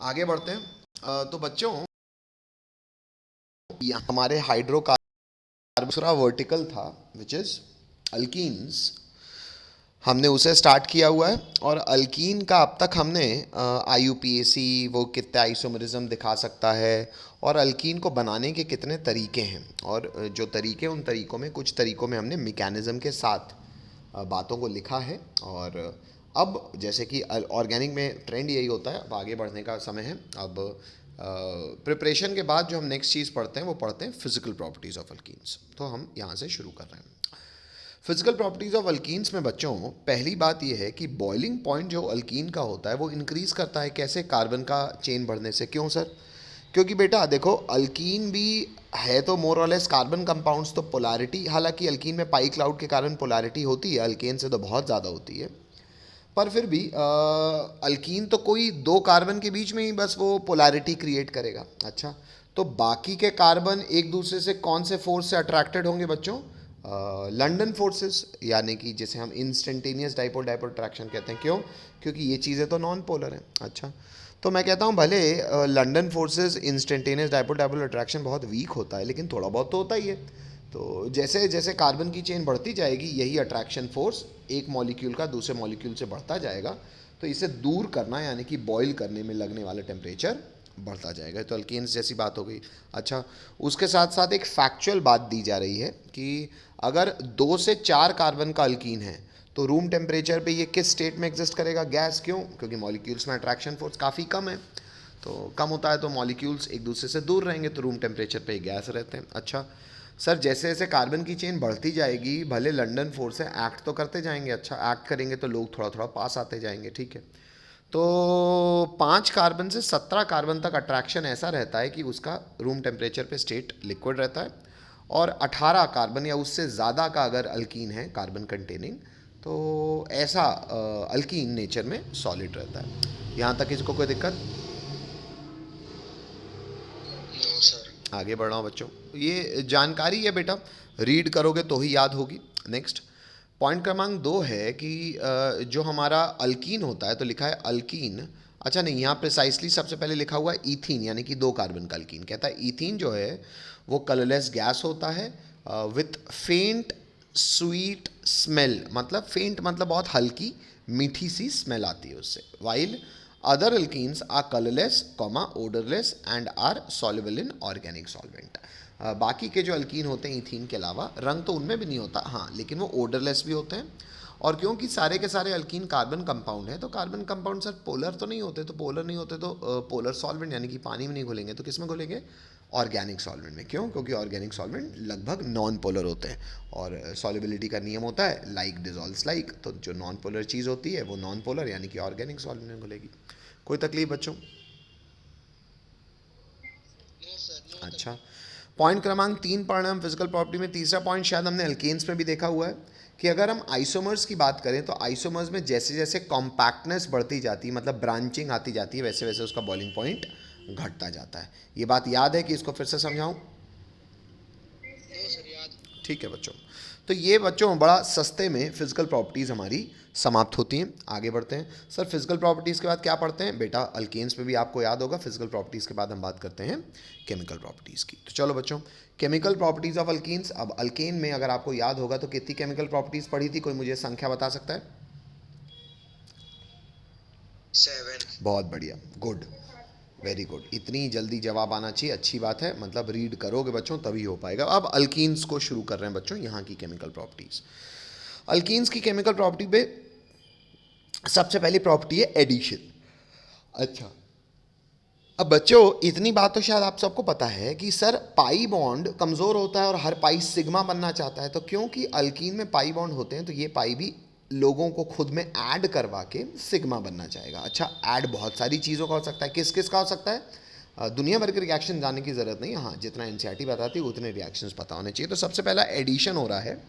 आगे बढ़ते हैं। तो बच्चों, यहाँ हमारे हाइड्रोकार्बन दूसरा वर्टिकल था विच इज अल्कीन्स। हमने उसे स्टार्ट किया हुआ है और अल्कीन का अब तक हमने आईयूपीएसी वो कितने आइसोमरिज्म दिखा सकता है और अल्कीन को बनाने के कितने तरीके हैं, और जो तरीके, उन तरीकों में कुछ तरीकों में हमने मैकेनिज्म के साथ बातों को लिखा है। और अब जैसे कि ऑर्गेनिक में ट्रेंड यही होता है, अब आगे बढ़ने का समय है। अब प्रिपरेशन के बाद जो हम नेक्स्ट चीज़ पढ़ते हैं वो पढ़ते हैं फिजिकल प्रॉपर्टीज़ ऑफ अल्कीन्स। तो हम यहाँ से शुरू कर रहे हैं। फिजिकल प्रॉपर्टीज़ ऑफ अल्कीन्स में बच्चों पहली बात यह है कि बॉइलिंग पॉइंट जो अल्कीन का होता है वो इंक्रीज़ करता है कैसे, कार्बन का चेन बढ़ने से। क्यों सर? क्योंकि बेटा देखो, अल्कीन भी है तो मोर और लेस कार्बन कंपाउंड्स, तो पोलैरिटी, हालांकि अल्कीन में पाई क्लाउड के कारण पोलैरिटी होती है, अल्केन से तो बहुत ज़्यादा होती है, पर फिर भी अल्कीन तो कोई दो कार्बन के बीच में ही बस वो पोलैरिटी क्रिएट करेगा। अच्छा, तो बाकी के कार्बन एक दूसरे से कौन से फोर्स से अट्रैक्टेड होंगे बच्चों? लंडन फोर्सेस, यानी कि जिसे हम इंस्टेंटेनियस डाइपोल डाइपोल अट्रैक्शन कहते हैं। क्यों? क्योंकि ये चीज़ें तो नॉन पोलर हैं। अच्छा, तो मैं कहता हूँ भले London forces instantaneous dipole dipole attraction बहुत वीक होता है, लेकिन थोड़ा बहुत तो होता ही है। तो जैसे जैसे कार्बन की चेन बढ़ती जाएगी, यही अट्रैक्शन फोर्स एक मॉलिक्यूल का दूसरे मॉलिक्यूल से बढ़ता जाएगा, तो इसे दूर करना यानी कि बॉईल करने में लगने वाला टेम्परेचर बढ़ता जाएगा। तो अल्केन्स जैसी बात हो गई। अच्छा, उसके साथ साथ एक फैक्चुअल बात दी जा रही है कि अगर 2 से 4 कार्बन का अल्कीन है तो रूम टेम्परेचर पे ये किस स्टेट में एग्जिस्ट करेगा? गैस। क्यों? क्योंकि मॉलिक्यूल्स में अट्रैक्शन फोर्स काफ़ी कम है, तो कम होता है तो मॉलिक्यूल्स एक दूसरे से दूर रहेंगे, तो रूम टेम्परेचर पे गैस रहते हैं। अच्छा सर, जैसे जैसे कार्बन की चेन बढ़ती जाएगी, भले लंदन फोर्स है, एक्ट तो करते जाएंगे। अच्छा, एक्ट करेंगे तो लोग थोड़ा थोड़ा पास आते जाएंगे। ठीक है, तो 5 कार्बन से 17 कार्बन तक अट्रैक्शन ऐसा रहता है कि उसका रूम टेम्परेचर पे स्टेट लिक्विड रहता है, और 18 कार्बन या उससे ज़्यादा का अगर अल्कीन है कार्बन कंटेनिंग, तो ऐसा अल्कीन नेचर में सॉलिड रहता है। यहाँ तक इसको कोई दिक्कत? No sir. आगे बढ़ रहा हूँ बच्चों, ये जानकारी है बेटा, रीड करोगे तो ही याद होगी। नेक्स्ट पॉइंट क्रमांक 2 है कि जो हमारा अल्कीन होता है तो लिखा है अल्कीन। अच्छा नहीं, यहाँ प्रिसाइसली सबसे पहले लिखा हुआ है ईथीन, यानी कि 2 कार्बन का अल्कीन। कहता है ईथीन जो है वो कलरलेस गैस होता है विथ फेंट स्वीट स्मेल, मतलब फेंट मतलब बहुत हल्की मीठी सी स्मेल आती है उससे। While other alkenes are colourless comma odourless and are soluble in organic solvent. बाकी के जो अल्कीन होते हैं इथीन के अलावा, रंग तो उनमें भी नहीं होता, हाँ, लेकिन वो ओडरलेस भी होते हैं। और क्योंकि सारे के सारे अल्कीन कार्बन कंपाउंड है, तो कार्बन कंपाउंड सर पोलर तो नहीं होते, तो पोलर नहीं होते तो पोलर सॉल्वेंट यानी कि पानी में नहीं घुलेंगे, तो किस में घुलेंगे? ऑर्गेनिक सॉल्वेंट में। क्यों? क्योंकि ऑर्गेनिक सॉल्वेंट लगभग नॉन पोलर होते हैं, और सॉल्युबिलिटी का नियम होता है लाइक डिजॉल्व्स लाइक, तो जो नॉन पोलर चीज़ होती है वो नॉन पोलर यानी कि ऑर्गेनिक सॉल्वेंट में घुलेगी। कोई तकलीफ बच्चों? नो सर, नो अच्छा, तकलीफ। पॉइंट क्रमांक 3 पढ़ रहे हैं हम फिजिकल प्रॉपर्टी में। तीसरा पॉइंट शायद हमने अल्केन्स में भी देखा हुआ है कि अगर हम आइसोमर्स की बात करें तो आइसोमर्स में जैसे जैसे कॉम्पैक्टनेस बढ़ती जाती है, मतलब ब्रांचिंग आती जाती है, वैसे वैसे उसका बॉइलिंग पॉइंट घटता जाता है। ये बात याद है कि इसको फिर से समझाऊं? नो सर, याद। ठीक है बच्चों, तो ये बच्चों बड़ा सस्ते में फिजिकल प्रॉपर्टीज़ हमारी समाप्त होती हैं। आगे बढ़ते हैं। सर फिजिकल प्रॉपर्टीज़ के बाद क्या पढ़ते हैं बेटा? अल्केन्स पे भी आपको याद होगा, फिजिकल प्रॉपर्टीज़ के बाद हम बात करते हैं केमिकल प्रॉपर्टीज़ की। तो चलो बच्चों, केमिकल प्रॉपर्टीज़ ऑफ अल्कीन्स। अब अल्केन में अगर आपको याद होगा तो कितनी केमिकल प्रॉपर्टीज़ पढ़ी थी? कोई मुझे संख्या बता सकता है? 7। बहुत बढ़िया, गुड, वेरी गुड। इतनी जल्दी जवाब आना चाहिए, अच्छी बात है, मतलब रीड करोगे बच्चों तभी हो पाएगा। अब अल्कीन्स को शुरू कर रहे हैं बच्चों, यहाँ की केमिकल प्रॉपर्टीज़। अल्कीन्स की केमिकल प्रॉपर्टी पे सबसे पहली प्रॉपर्टी है एडिशन। अच्छा, अब बच्चों इतनी बात तो शायद आप सबको पता है कि सर पाई बॉन्ड कमज़ोर होता है और हर पाई सिग्मा बनना चाहता है, तो क्योंकि अल्कीन में पाई बॉन्ड होते हैं तो ये पाई भी लोगों को खुद में ऐड करवा के सिग्मा बनना चाहेगा। अच्छा, ऐड बहुत सारी चीज़ों का हो सकता है, किस किस का हो सकता है? दुनिया भर के रिएक्शन जानने की ज़रूरत नहीं है, हाँ, जितना एनसीईआरटी बताती है उतने रिएक्शंस पता होने चाहिए। तो सबसे पहला एडिशन हो रहा है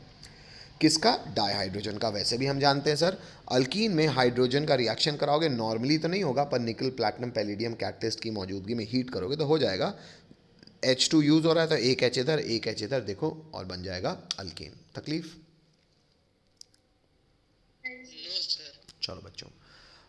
किसका? डाईहाइड्रोजन का। वैसे भी हम जानते हैं सर, अल्कीन में हाइड्रोजन का रिएक्शन कराओगे, नॉर्मली तो नहीं होगा, पर निकल प्लैटिनम पैलिडियम कैटलिस्ट की मौजूदगी में हीट करोगे तो हो जाएगा। H2 यूज़ हो रहा है तो एक एच इधर एक एच इधर, देखो, और बन जाएगा अल्कीन। तकलीफ? No sir. चलो बच्चों,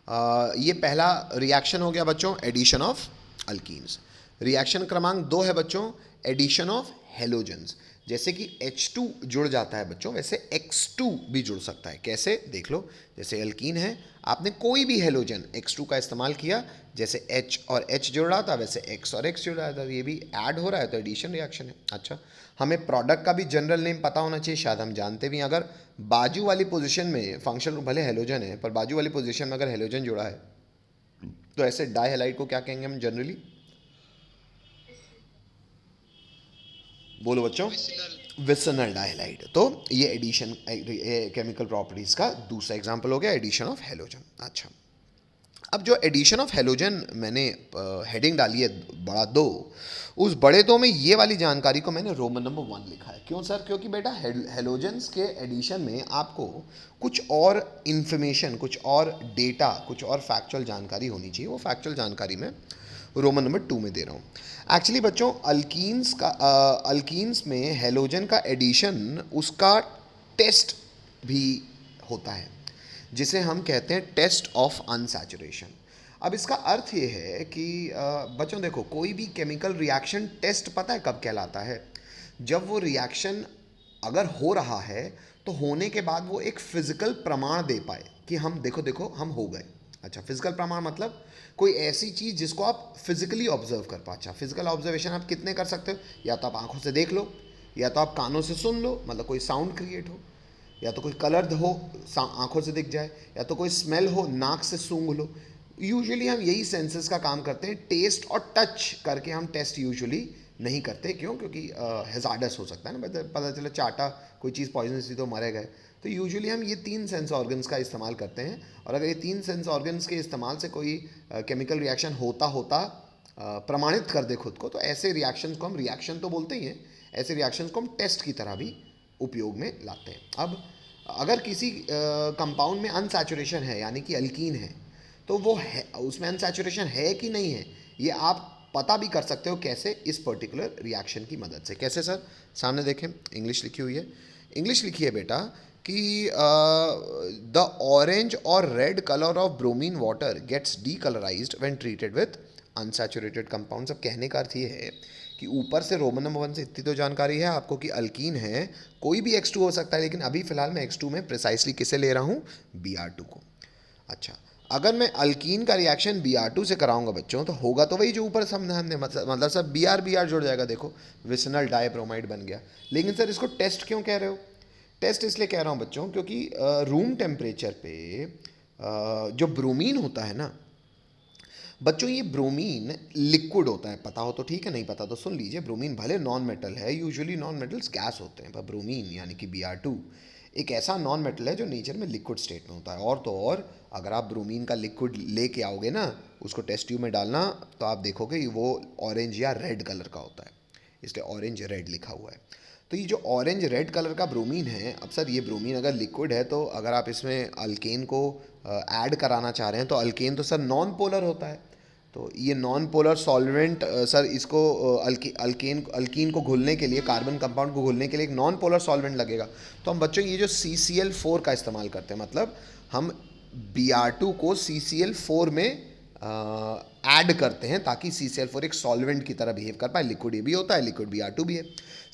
ये पहला रिएक्शन हो गया बच्चों, एडिशन ऑफ अल्कीन्स। रिएक्शन क्रमांक 2 है बच्चों, एडिशन ऑफ हेलोजेंस। जैसे कि H2 जुड़ जाता है बच्चों, वैसे X2 भी जुड़ सकता है। कैसे, देख लो। जैसे एल्कीन है, आपने कोई भी हेलोजन X2 का इस्तेमाल किया, जैसे H और H जुड़ रहा था वैसे X और X जुड़ रहा था, ये भी ऐड हो रहा है तो एडिशन रिएक्शन है। अच्छा, हमें प्रोडक्ट का भी जनरल नेम पता होना चाहिए, शायद हम जानते भी हैं। अगर बाजू वाली पोजीशन में फंक्शनल भले हेलोजन है, पर बाजू वाली पोजीशन में अगर हेलोजन जुड़ा है तो ऐसे डाई हेलाइड को क्या कहेंगे हम जनरली? बोलो बच्चों। विसिनल। विसिनल डाइहाइड। तो ये एडिशन केमिकल प्रॉपर्टीज का दूसरा एग्जांपल हो गया, एडिशन ऑफ हेलोजन। अच्छा, अब जो एडिशन ऑफ हेलोजन मैंने हेडिंग डाली है बड़ा 2, उस बड़े 2 में ये वाली जानकारी को मैंने रोमन नंबर 1 लिखा है। क्यों सर? क्योंकि बेटा हेलोजेंस के एडिशन में आपको कुछ और इंफॉर्मेशन, कुछ और डेटा, कुछ और फैक्चुअल जानकारी होनी चाहिए। वो फैक्चुअल जानकारी मैं रोमन नंबर 2 में दे रहा हूँ। एक्चुअली बच्चों, अल्कीन्स में हेलोजन का एडिशन, उसका टेस्ट भी होता है, जिसे हम कहते हैं टेस्ट ऑफ अनसैचुरेशन। अब इसका अर्थ ये है कि बच्चों देखो, कोई भी केमिकल रिएक्शन टेस्ट पता है कब कहलाता है? जब वो रिएक्शन अगर हो रहा है तो होने के बाद वो एक फिजिकल प्रमाण दे पाए कि हम देखो हम हो गए। अच्छा, फिजिकल प्रमाण मतलब कोई ऐसी चीज़ जिसको आप फिजिकली ऑब्जर्व कर पाए। अच्छा, फिजिकल ऑब्जर्वेशन आप कितने कर सकते हो? या तो आप आंखों से देख लो, या तो आप कानों से सुन लो, मतलब कोई साउंड क्रिएट हो, या तो कोई कलर हो आंखों से दिख जाए, या तो कोई स्मेल हो नाक से सूंघ लो। यूजुअली हम यही सेंसेस का काम करते हैं। टेस्ट और टच करके हम टेस्ट यूजुअली नहीं करते। क्यों? क्योंकि हेजार्डस हो सकता है ना, पता चला चाटा कोई चीज़ पॉइजनस थी तो मरे गए। तो यूजुअली हम ये 3 सेंस ऑर्गन्स का इस्तेमाल करते हैं, और अगर ये 3 सेंस ऑर्गन्स के इस्तेमाल से कोई केमिकल रिएक्शन होता प्रमाणित कर दे खुद को, तो ऐसे रिएक्शंस को हम रिएक्शन तो बोलते ही हैं, ऐसे रिएक्शंस को हम टेस्ट की तरह भी उपयोग में लाते हैं। अब अगर किसी कंपाउंड में अनसैचुरेशन है, यानी कि अल्कीन है, तो वो है, उसमें अनसैचुरेशन है कि नहीं है, ये आप पता भी कर सकते हो। कैसे? इस पर्टिकुलर रिएक्शन की मदद से। कैसे सर? सामने देखें, इंग्लिश लिखी हुई है। इंग्लिश लिखी है बेटा कि द ऑरेंज और red colour of bromine water gets decolourised when treated with unsaturated compounds. अब कहने का अर्थ ये है कि ऊपर से रोमन नंबर 1 से इतनी तो जानकारी है आपको कि अल्कीन है, कोई भी X2 हो सकता है, लेकिन अभी फिलहाल मैं X2 में प्रिसाइसली किसे ले रहा हूँ? Br2 को। अच्छा, अगर मैं अल्कीन का रिएक्शन Br2 से कराऊंगा बच्चों, तो होगा तो वही जो ऊपर हमने मतलब सर Br जुड़ जाएगा। देखो, विसिनल डाइब्रोमाइड बन गया। लेकिन सर इसको टेस्ट क्यों कह रहे हो? टेस्ट इसलिए कह रहा हूँ बच्चों क्योंकि रूम टेम्परेचर पे जो ब्रोमीन होता है ना बच्चों, ये ब्रोमीन लिक्विड होता है। पता हो तो ठीक है, नहीं पता तो सुन लीजिए। ब्रोमीन भले नॉन मेटल है, यूजुअली नॉन मेटल्स गैस होते हैं, पर ब्रोमीन यानी कि Br2 एक ऐसा नॉन मेटल है जो नेचर में लिक्विड स्टेट में होता है। और तो और, अगर आप ब्रोमीन का लिक्विड लेके आओगे ना, उसको टेस्ट ट्यूब में डालना, तो आप देखोगे वो ऑरेंज या रेड कलर का होता है, इसलिए ऑरेंज रेड लिखा हुआ है। तो ये जो ऑरेंज रेड कलर का ब्रोमीन है, अब सर ये ब्रोमीन अगर लिक्विड है, तो अगर आप इसमें अल्केन को ऐड कराना चाह रहे हैं, तो अल्केन तो सर नॉन पोलर होता है। तो ये नॉन पोलर सॉल्वेंट सर, इसको अल्कीन को घुलने के लिए, कार्बन कंपाउंड को घुलने के लिए एक नॉन पोलर सॉल्वेंट लगेगा। तो हम बच्चों ये जो CCl4 का इस्तेमाल करते हैं, मतलब हम Br2 को CCl4 में ऐड करते हैं ताकि CCl4 एक सॉल्वेंट की तरह बिहेव कर पाए। लिक्विड ये भी होता है, लिक्विड Br2 भी है।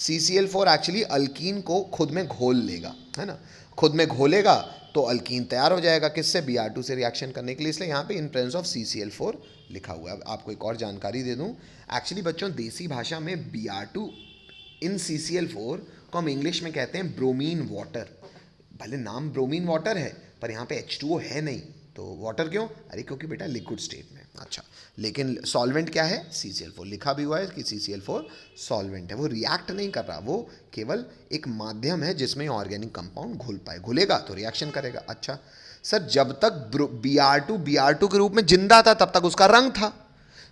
CCl4 एक्चुअली अल्कीन को खुद में घोल लेगा, है ना, खुद में घोलेगा तो अल्कीन तैयार हो जाएगा। किससे? Br2 से रिएक्शन करने के लिए। इसलिए यहाँ पे इन प्रेजेंस ऑफ CCl4 लिखा हुआ है। अब आपको एक और जानकारी दे दूँ, एक्चुअली बच्चों देसी भाषा में Br2 इन CCl4 को हम इंग्लिश में कहते हैं ब्रोमीन वाटर। भले नाम ब्रोमीन वाटर है, पर यहाँ पे H2O है नहीं, तो वाटर क्यों? अरे क्योंकि बेटा लिक्विड स्टेट में। अच्छा, लेकिन सॉल्वेंट क्या है? CCl4 लिखा भी हुआ है कि CCl4 सॉल्वेंट है। वो रिएक्ट नहीं कर रहा, वो केवल एक माध्यम है जिसमें ऑर्गेनिक कंपाउंड घुल पाए। घुलेगा तो रिएक्शन करेगा। अच्छा सर, जब तक Br2 के रूप में जिंदा था, तब तक उसका रंग था।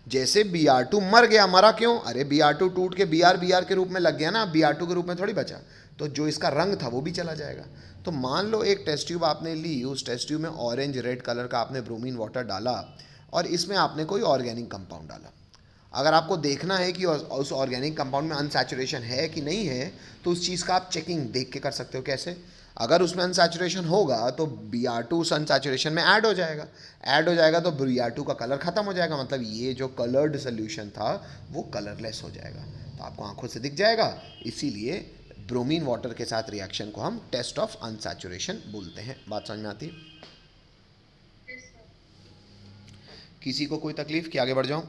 जैसे Br2 मर गया, मरा क्यों? अरे Br2 टूट के Br के रूप में लग गया ना, Br2 के रूप में थोड़ी बचा, तो जो इसका रंग था वो भी चला जाएगा। तो मान लो एक टेस्ट ट्यूब आपने ली, उस टेस्ट ट्यूब में ऑरेंज रेड कलर का आपने ब्रोमीन वाटर डाला, और इसमें आपने कोई ऑर्गेनिक कंपाउंड डाला। अगर आपको देखना है कि उस ऑर्गेनिक कंपाउंड में अनसैचुरेशन है कि नहीं है, तो उस चीज़ का आप चेकिंग देख के कर सकते हो। कैसे? अगर उसमें अनसैचुरेशन होगा तो Br2 उस अनसैचुरेशन में ऐड हो जाएगा, ऐड हो जाएगा तो Br2 का कलर ख़त्म हो जाएगा, मतलब ये जो कलर्ड सोल्यूशन था वो कलरलेस हो जाएगा, तो आपको आंखों से दिख जाएगा। इसीलिए ब्रोमीन वाटर के साथ रिएक्शन को हम टेस्ट ऑफ अनसैचुरेशन बोलते हैं। बात समझ में आती है? किसी को कोई तकलीफ कि आगे बढ़ जाऊं?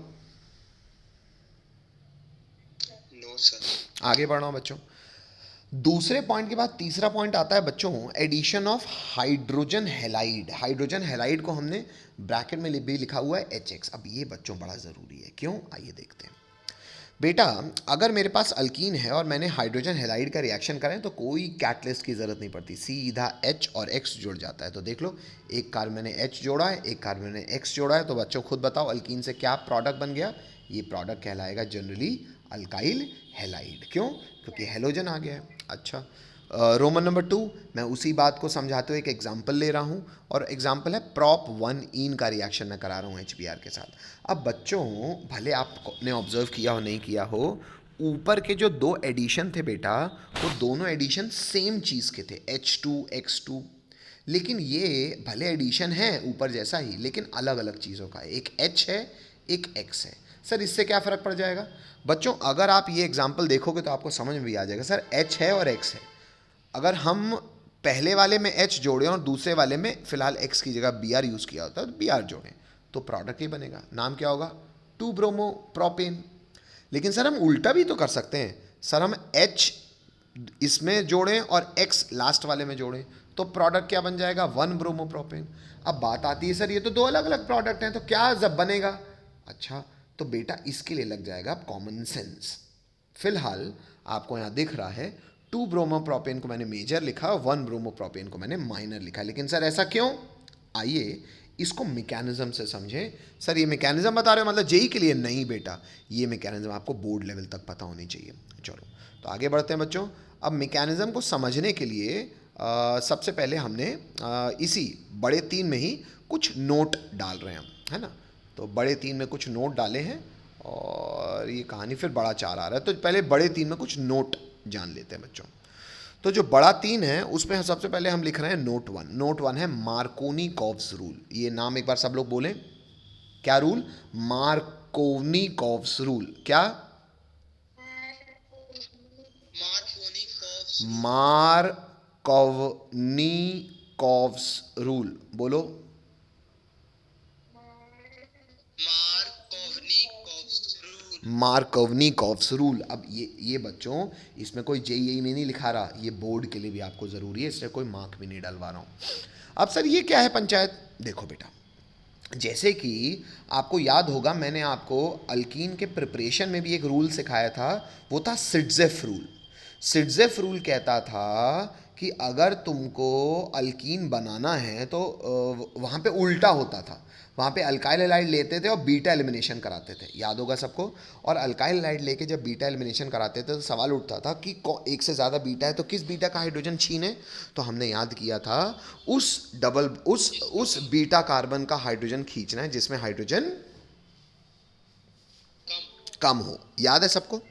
No sir. आगे बढ़ रहा हूं बच्चों। दूसरे पॉइंट के बाद तीसरा पॉइंट आता है बच्चों, addition of hydrogen halide. Hydrogen halide को हमने ब्रैकेट में भी लिखा हुआ है HX। अब ये बच्चों बड़ा ज़रूरी है, क्यों? आइए देखते हैं। बेटा अगर मेरे पास अल्कीन है और मैंने हाइड्रोजन हैलाइड का रिएक्शन करें तो कोई कैटलिस्ट की ज़रूरत नहीं पड़ती, सीधा H और X जुड़ जाता है। तो देख लो, एक कार्बन मैंने H जोड़ा है, एक कार्बन मैंने X जोड़ा है, तो बच्चों खुद बताओ अल्कीन से क्या प्रोडक्ट बन गया? ये प्रोडक्ट कहलाएगा जनरली अल्काइल हैलाइड। क्यों? क्योंकि हेलोजन आ गया है। अच्छा, रोमन नंबर 2, मैं उसी बात को समझाते हुए एक एग्जाम्पल ले रहा हूँ, और एग्जाम्पल है prop 1ene का रिएक्शन मैं करा रहा हूँ HBr के साथ। अब बच्चों भले आपने ऑब्जर्व किया हो नहीं किया हो, ऊपर के जो दो एडिशन थे बेटा, वो दोनों एडिशन सेम चीज़ के थे, H2X2, लेकिन ये भले एडिशन है ऊपर जैसा ही, लेकिन अलग अलग चीज़ों का है, एक H है एक X है। सर इससे क्या फ़र्क पड़ जाएगा? बच्चों अगर आप ये एग्जाम्पल देखोगे तो आपको समझ में भी आ जाएगा। सर H है और X है, अगर हम पहले वाले में H जोड़ें और दूसरे वाले में फिलहाल X की जगह Br यूज़ किया होता है तो Br जोड़ें, तो प्रोडक्ट ही बनेगा। नाम क्या होगा? 2 ब्रोमो प्रोपेन। लेकिन सर हम उल्टा भी तो कर सकते हैं, सर हम H इसमें जोड़ें और X लास्ट वाले में जोड़ें, तो प्रोडक्ट क्या बन जाएगा? 1 ब्रोमो प्रोपेन। अब बात आती है सर ये तो दो अलग अलग प्रोडक्ट हैं, तो क्या जब बनेगा? अच्छा, तो बेटा इसके लिए लग जाएगा कॉमन सेंस। फिलहाल आपको यहाँ दिख रहा है 2 ब्रोमोप्रोपेन को मैंने मेजर लिखा, 1 ब्रोमोप्रोपेन को मैंने माइनर लिखा। लेकिन सर ऐसा क्यों? आइए इसको मैकेनिज्म से समझें। सर ये मैकेनिज्म बता रहे हो मतलब जेई के लिए? नहीं बेटा, ये मैकेनिज्म आपको बोर्ड लेवल तक पता होनी चाहिए। चलो तो आगे बढ़ते हैं बच्चों। अब मैकेनिज्म को समझने के लिए सबसे पहले हमने इसी बड़े 3 में ही कुछ नोट डाल रहे हैं हम, है ना? तो बड़े 3 में कुछ नोट डाले हैं और ये कहानी फिर बड़ा 4 आ रहा है, तो पहले बड़े 3 में कुछ नोट जान लेते हैं बच्चों। तो जो बड़ा 3 है उसमें सबसे पहले हम लिख रहे हैं नोट 1। नोट 1 है मार्कोनिकॉव्स रूल। ये नाम एक बार सब लोग बोलें, क्या रूल? Markovnikov's rule. क्या? मार्कोनिकॉव्स रूल बोलो। मार्कोवनिकॉव्स रूल। अब ये बच्चों इसमें कोई जेईई में नहीं लिखा रहा, ये बोर्ड के लिए भी आपको ज़रूरी है, इसलिए कोई मार्क भी नहीं डलवा रहा हूँ। अब सर ये क्या है पंचायत? देखो बेटा, जैसे कि आपको याद होगा मैंने आपको अल्कीन के प्रिपरेशन में भी एक रूल सिखाया था, वो था सिडजेफ रूल। सिडजेफ रूल कहता था कि अगर तुमको अल्कीन बनाना है तो वहाँ पे उल्टा होता था, वहाँ पे अल्काइल हैलाइड लेते थे और बीटा एलिमिनेशन कराते थे, याद होगा सबको। और अल्काइल हैलाइड लेके जब बीटा एलिमिनेशन कराते थे तो सवाल उठता था कि एक से ज़्यादा बीटा है तो किस बीटा का हाइड्रोजन छीने? तो हमने याद किया था उस बीटा कार्बन का हाइड्रोजन खींचना है जिसमें हाइड्रोजन कम हो। याद है सबको?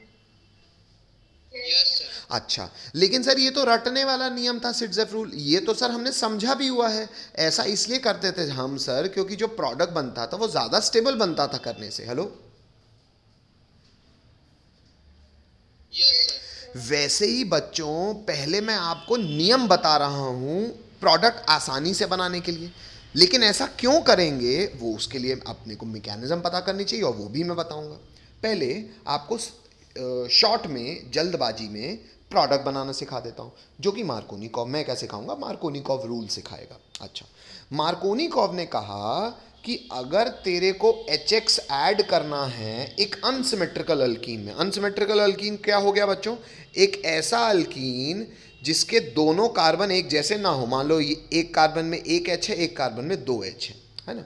अच्छा, लेकिन सर ये तो रटने वाला नियम था सिडजेफ रूल, ये तो सर हमने समझा भी हुआ है। ऐसा इसलिए करते थे हम सर क्योंकि जो प्रोडक्ट बनता था वो ज़्यादा स्टेबल बनता था करने से। हेलो, वैसे ही बच्चों पहले मैं आपको नियम बता रहा हूं प्रोडक्ट आसानी से बनाने के लिए, लेकिन ऐसा क्यों करेंगे वो उसके लिए अपने को मैकेनिज्म पता करनी चाहिए और वो भी मैं बताऊंगा। पहले आपको शॉर्ट में जल्दबाजी में प्रोडक्ट बनाना सिखा देता हूँ, जो कि मार्कोनिकॉव, मैं क्या सिखाऊंगा? मार्कोनिकॉव रूल सिखाएगा। अच्छा, मार्कोनिकॉव ने कहा कि अगर तेरे को HX ऐड करना है एक अनसिमेट्रिकल अल्कीन में, अनसिमेट्रिकल अल्कीन क्या हो गया बच्चों? एक ऐसा अल्कीन जिसके दोनों कार्बन एक जैसे ना हो। मान लो ये एक कार्बन में एक H है, एक कार्बन में 2 H है ना?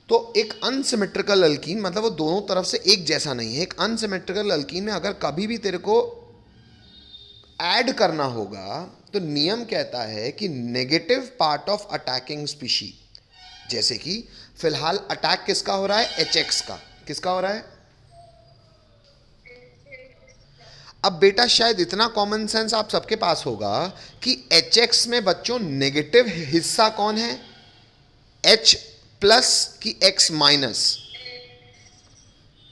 तो एक अनसिमेट्रिकल अल्कीन मतलब वो दोनों तरफ से एक जैसा नहीं है। एक अनसिमेट्रिकल अल्कीन में अगर कभी भी तेरे को ऐड करना होगा तो नियम कहता है कि negative part of attacking species, जैसे कि फिलहाल अटैक किसका हो रहा है? HX का। किसका हो रहा है? अब बेटा शायद इतना कॉमन सेंस आप सबके पास होगा कि एच एक्स में बच्चों नेगेटिव हिस्सा कौन है, एच प्लस कि एक्स माइनस।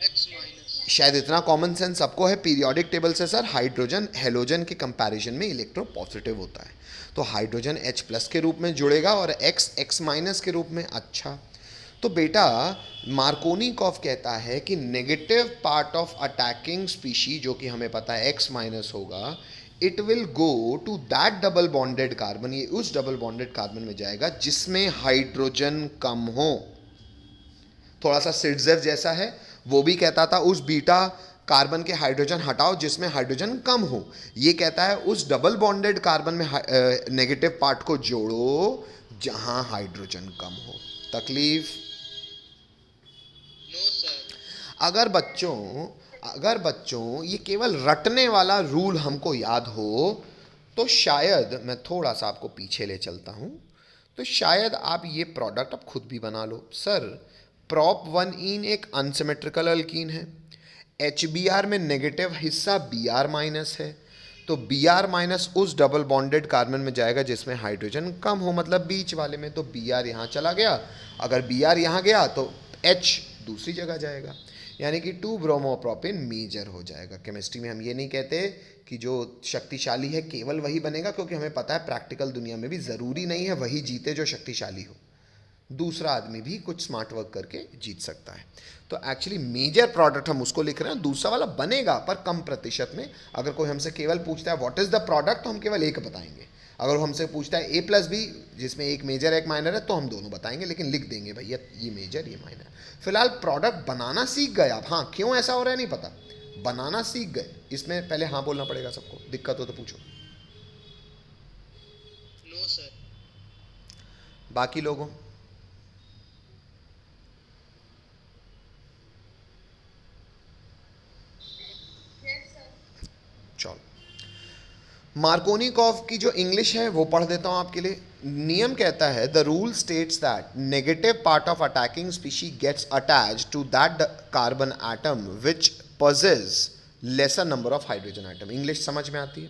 X minus. शायद इतना कॉमन सेंस सबको है। पीरियोडिक टेबल से सर हाइड्रोजन हेलोजन के कंपैरिजन में इलेक्ट्रो पॉजिटिव होता है, तो हाइड्रोजन H प्लस के रूप में जुड़ेगा और X X माइनस के रूप में। अच्छा, तो बेटा मार्कोनिकॉफ कहता है कि negative part of attacking species, जो कि हमें पता है X माइनस होगा, it will go to that double bonded carbon, ये उस डबल बॉन्डेड कार्बन में जाएगा जिसमें हाइड्रोजन कम हो। थोड़ा सा सिड्जेव जैसा है, वो भी कहता था उस बीटा कार्बन के हाइड्रोजन हटाओ जिसमें हाइड्रोजन कम हो। ये कहता है उस डबल बॉन्डेड कार्बन में नेगेटिव पार्ट को जोड़ो जहां हाइड्रोजन कम हो। तकलीफ? No sir. अगर बच्चों ये केवल रटने वाला रूल हमको याद हो तो शायद मैं थोड़ा सा आपको पीछे ले चलता हूं, तो शायद आप ये प्रोडक्ट अब खुद भी बना लो। सर प्रॉप 1इन एक अनसिमेट्रिकल अल्कीन है, एच बी आर में नेगेटिव हिस्सा बी आर माइनस है, तो बी आर माइनस उस डबल बॉन्डेड कार्बन में जाएगा जिसमें हाइड्रोजन कम हो, मतलब बीच वाले में, तो बी आर यहाँ चला गया। अगर बी आर यहाँ गया तो एच दूसरी जगह जाएगा, यानी कि 2 ब्रोमोप्रोपिन मेजर हो जाएगा। केमिस्ट्री में हम ये नहीं कहते कि जो शक्तिशाली है केवल वही बनेगा, क्योंकि हमें पता है प्रैक्टिकल दुनिया में भी ज़रूरी नहीं है वही जीते जो शक्तिशाली हो, दूसरा आदमी भी कुछ स्मार्ट वर्क करके जीत सकता है। तो एक्चुअली मेजर प्रोडक्ट हम उसको लिख रहे हैं, दूसरा वाला बनेगा पर कम प्रतिशत में। अगर कोई हमसे केवल पूछता है व्हाट इज़ द प्रोडक्ट, तो हम केवल एक बताएंगे। अगर वो हमसे पूछता है ए प्लस बी जिसमें एक मेजर एक माइनर है, तो हम दोनों बताएंगे, लेकिन लिख देंगे भैया ये मेजर ये माइनर। फिलहाल प्रोडक्ट बनाना सीख गए आप। हाँ, क्यों ऐसा हो रहा है नहीं पता, बनाना सीख गए। इसमें पहले हाँ बोलना पड़ेगा सबको, दिक्कत हो तो पूछो। No sir. बाकी लोगों? चलो, मार्कोनिकॉफ की जो इंग्लिश है वो पढ़ देता हूं आपके लिए। नियम कहता है the rule states that negative part of attacking species gets attach to that carbon atom which possess lesser number of hydrogen atom. English समझ में आती है?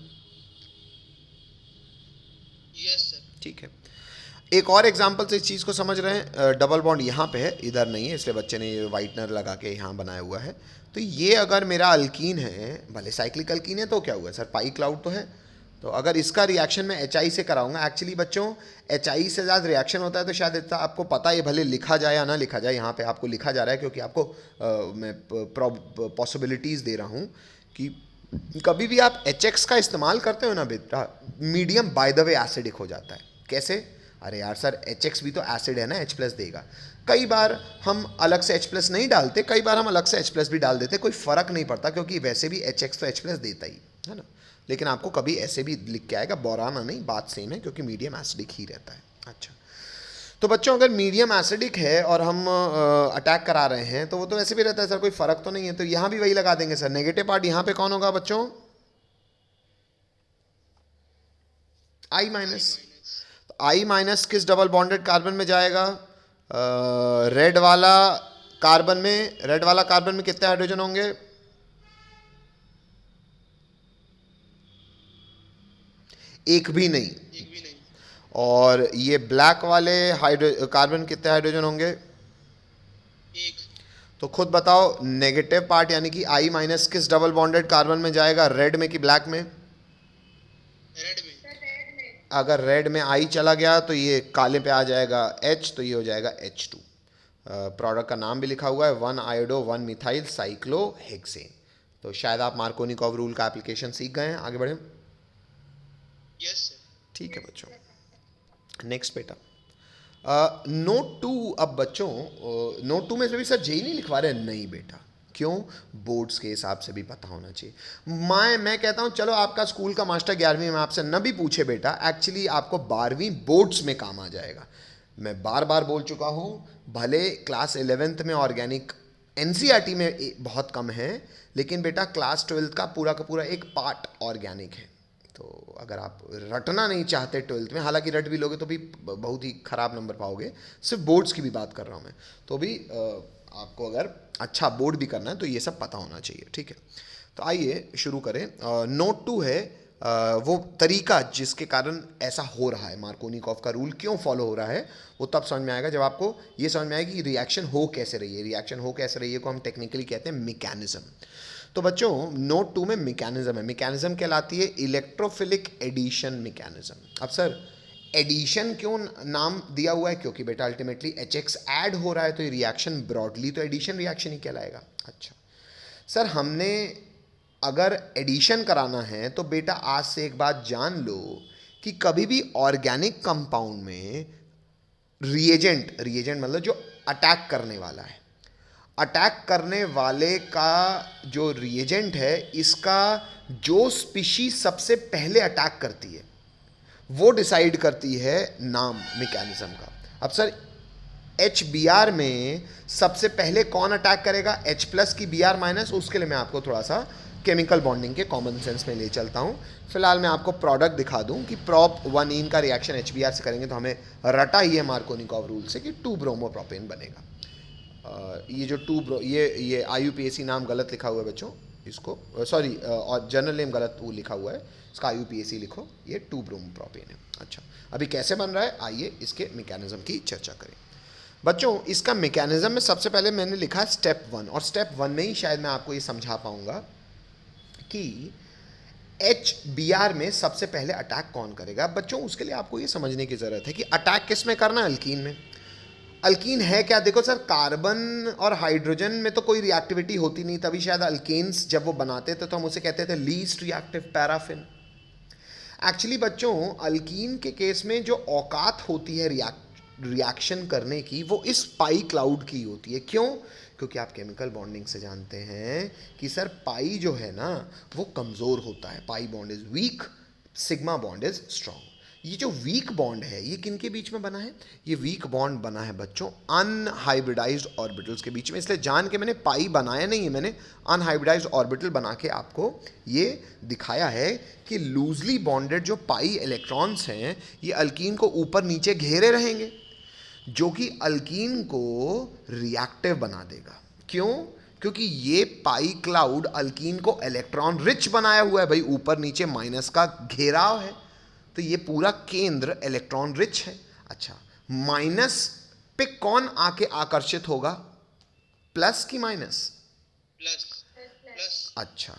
Yes sir. ठीक है, एक और एग्जांपल से इस चीज़ को समझ रहे हैं। डबल बॉन्ड यहाँ पे है, इधर नहीं है, इसलिए बच्चे ने ये वाइटनर लगा के यहाँ बनाया हुआ है। तो ये अगर मेरा अल्कीन है, भले साइक्लिक अल्कीन है, तो क्या हुआ सर, पाई क्लाउड तो है। तो अगर इसका रिएक्शन मैं एच आई से कराऊंगा, एक्चुअली बच्चों एच आई से ज़्यादा रिएक्शन होता है, तो शायद इतना आपको पता है, भले लिखा जाए या ना लिखा जाए, यहाँ पे आपको लिखा जा रहा है क्योंकि आपको मैं पॉसिबिलिटीज़ दे रहा हूँ कि कभी भी आप एच एक्स का इस्तेमाल करते हो ना बेटा, medium bye the way acidic हो जाता है। कैसे? अरे यार सर एच एक्स भी तो एसिड है ना, एच प्लस देगा। कई बार हम अलग से एच प्लस नहीं डालते, कई बार हम अलग से एच प्लस भी डाल देते, कोई फ़र्क नहीं पड़ता क्योंकि वैसे भी एच एक्स तो एच प्लस देता ही है ना। लेकिन आपको कभी ऐसे भी लिख के आएगा, बोराना नहीं, बात सेम है क्योंकि मीडियम एसिडिक ही रहता है। अच्छा, तो बच्चों अगर मीडियम एसिडिक है और हम अटैक करा रहे हैं तो वो तो वैसे भी रहता है सर, कोई फ़र्क तो नहीं है, तो यहाँ भी वही लगा देंगे सर। नेगेटिव पार्ट यहाँ पे कौन होगा बच्चों? आई माइनस। आई माइनस किस डबल बॉन्डेड कार्बन में जाएगा? रेड वाला कार्बन में। रेड वाला कार्बन में कितने हाइड्रोजन होंगे? एक भी नहीं। एक भी नहीं। और ये ब्लैक वाले कार्बन कितने हाइड्रोजन होंगे? एक। तो खुद बताओ, नेगेटिव पार्ट यानी कि आई माइनस किस डबल बॉन्डेड कार्बन में जाएगा, रेड में कि ब्लैक में? रेड में। अगर रेड में आई चला गया तो ये काले पे आ जाएगा H, तो ये हो जाएगा H2। प्रोडक्ट का नाम भी लिखा हुआ है 1 आयोडो 1 मिथाइल साइक्लोहेक्सेन। तो शायद आप मार्कोनिकॉव रूल का एप्लीकेशन सीख गए हैं। आगे बढ़े? Yes sir. ठीक है बच्चों, नेक्स्ट बेटा नोट 2। अब बच्चों नोट 2 में से भी सर जेई नहीं लिखवा रहे हैं, नहीं बेटा। क्यों? बोर्ड्स के हिसाब से भी पता होना चाहिए। मैं कहता हूँ चलो आपका स्कूल का मास्टर 11वीं में आपसे न भी पूछे बेटा, एक्चुअली आपको 12वीं बोर्ड्स में काम आ जाएगा। मैं बार बार बोल चुका हूँ, भले क्लास 11th में ऑर्गेनिक एनसीईआरटी में बहुत कम है, लेकिन बेटा क्लास 12th का पूरा एक पार्ट ऑर्गेनिक है। तो अगर आप रटना नहीं चाहते 12th में, हालांकि रट भी लोगे तो भी बहुत ही ख़राब नंबर पाओगे, सिर्फ बोर्ड्स की भी बात कर रहा हूँ मैं, तो भी आपको अगर अच्छा बोर्ड भी करना है तो ये सब पता होना चाहिए, ठीक है। तो आइए शुरू करें। नोट 2 है वो तरीका जिसके कारण ऐसा हो रहा है, मार्कोनिकॉफ का रूल क्यों फॉलो हो रहा है, वो तब समझ में आएगा जब आपको ये समझ में आएगा कि रिएक्शन हो कैसे रही है। रिएक्शन हो कैसे रही है को हम टेक्निकली कहते हैं मैकेनिज्म। तो बच्चों नोट 2 में मैकेनिज्म है, मैकेनिज्म कहलाती है इलेक्ट्रोफिलिक एडिशन मैकेनिज्म। अब सर एडिशन क्यों नाम दिया हुआ है, क्योंकि बेटा अल्टीमेटली एच एक्स ऐड हो रहा है, तो ये रिएक्शन ब्रॉडली तो एडिशन रिएक्शन ही कहलाएगा। अच्छा सर, हमने अगर एडिशन कराना है तो बेटा आज से एक बात जान लो कि कभी भी ऑर्गेनिक कंपाउंड में रिएजेंट, रिएजेंट मतलब जो अटैक करने वाला है, अटैक करने वाले का जो रिएजेंट है, इसका जो स्पीशीज सबसे पहले अटैक करती है वो डिसाइड करती है नाम मैकेनिज्म का। अब सर एच बी आर में सबसे पहले कौन अटैक करेगा, एच प्लस की बी आर माइनस। उसके लिए मैं आपको थोड़ा सा केमिकल बॉन्डिंग के कॉमन सेंस में ले चलता हूँ। फिलहाल मैं आपको प्रोडक्ट दिखा दूँ कि प्रॉप 1 का रिएक्शन एच बी आर से करेंगे तो हमें रटा ही है मार्कोनिकॉफ रूल से कि 2 ब्रोमोप्रोपेन बनेगा। ये जो ये IUPAC नाम गलत लिखा हुआ है बच्चों, इसको सॉरी और जनरल नेम गलत वो लिखा हुआ है, इसका IUPAC लिखो, ये 2 ब्रोमोप्रोपेन है। अच्छा अभी कैसे बन रहा है, आइए इसके मैकेनिज्म की चर्चा करें। बच्चों इसका मैकेनिज्म में सबसे पहले मैंने लिखा स्टेप 1, और स्टेप 1 में ही शायद मैं आपको ये समझा पाऊंगा कि एच बी आर में सबसे पहले अटैक कौन करेगा। बच्चों उसके लिए आपको ये समझने की ज़रूरत है कि अटैक किस में करना है, अल्कीन में। अल्कीन है क्या, देखो सर कार्बन और हाइड्रोजन में तो कोई रिएक्टिविटी होती नहीं, तभी शायद अल्केन्स जब वो बनाते थे तो हम उसे कहते थे लीस्ट रिएक्टिव पैराफिन। एक्चुअली बच्चों अल्कीन के केस में जो औकात होती है रिएक्शन करने की, वो इस पाई क्लाउड की होती है। क्यों, क्योंकि आप केमिकल बॉन्डिंग से जानते हैं कि सर पाई जो है ना वो कमज़ोर होता है, pi bond is week, sigma bond is strong. ये जो वीक बॉन्ड है ये किन के बीच में बना है, ये वीक बॉन्ड बना है बच्चों अनहाइब्रिडाइज्ड ऑर्बिटल्स के बीच में। इसलिए जान के मैंने पाई बनाया नहीं है, मैंने अनहाइब्रिडाइज्ड ऑर्बिटल बना के आपको ये दिखाया है कि लूजली बॉन्डेड जो पाई इलेक्ट्रॉन्स हैं ये अल्कीन को ऊपर नीचे घेरे रहेंगे, जो कि अल्कीन को रिएक्टिव बना देगा। क्यों, क्योंकि ये पाई क्लाउड अल्कीन को इलेक्ट्रॉन रिच बनाया हुआ है भाई, ऊपर नीचे माइनस का घेराव है, तो ये पूरा केंद्र इलेक्ट्रॉन रिच है। अच्छा माइनस पे कौन आके आकर्षित होगा, प्लस की माइनस, प्लस प्लस। अच्छा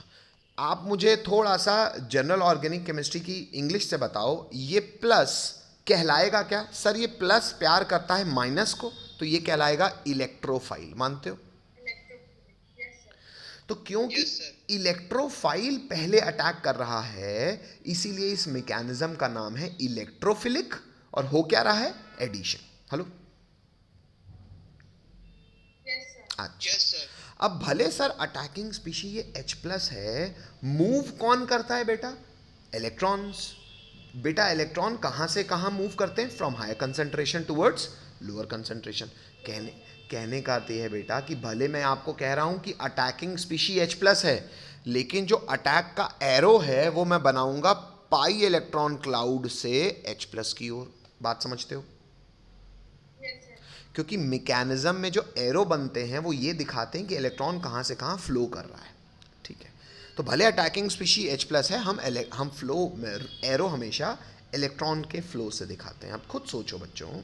आप मुझे थोड़ा सा जनरल ऑर्गेनिक केमिस्ट्री की इंग्लिश से बताओ, ये प्लस कहलाएगा क्या। सर ये प्लस प्यार करता है माइनस को, तो ये कहलाएगा इलेक्ट्रोफाइल, मानते हो। तो क्योंकि यस सर। इलेक्ट्रोफाइल पहले अटैक कर रहा है, इसीलिए इस मैकेनिज्म का नाम है इलेक्ट्रोफिलिक, और हो क्या रहा है, एडिशन। हेलो अच्छा यस सर। अब भले सर अटैकिंग स्पीशी ये H प्लस है, मूव कौन करता है बेटा, इलेक्ट्रॉन्स। बेटा इलेक्ट्रॉन कहाँ से कहाँ मूव करते हैं, from higher concentration towards lower concentration. कहने का अर्थ है बेटा कि भले मैं आपको कह रहा हूँ कि अटैकिंग स्पीशी H प्लस है, लेकिन जो अटैक का एरो है वो मैं बनाऊंगा पाई इलेक्ट्रॉन क्लाउड से H प्लस की ओर। बात समझते हो, क्योंकि मैकेनिज्म में जो एरो बनते हैं वो ये दिखाते हैं कि इलेक्ट्रॉन कहाँ से कहाँ फ्लो कर रहा है, ठीक है। तो भले अटैकिंग स्पीशी H प्लस है, हम फ्लो में एरो हमेशा इलेक्ट्रॉन के फ्लो से दिखाते हैं। आप खुद सोचो बच्चों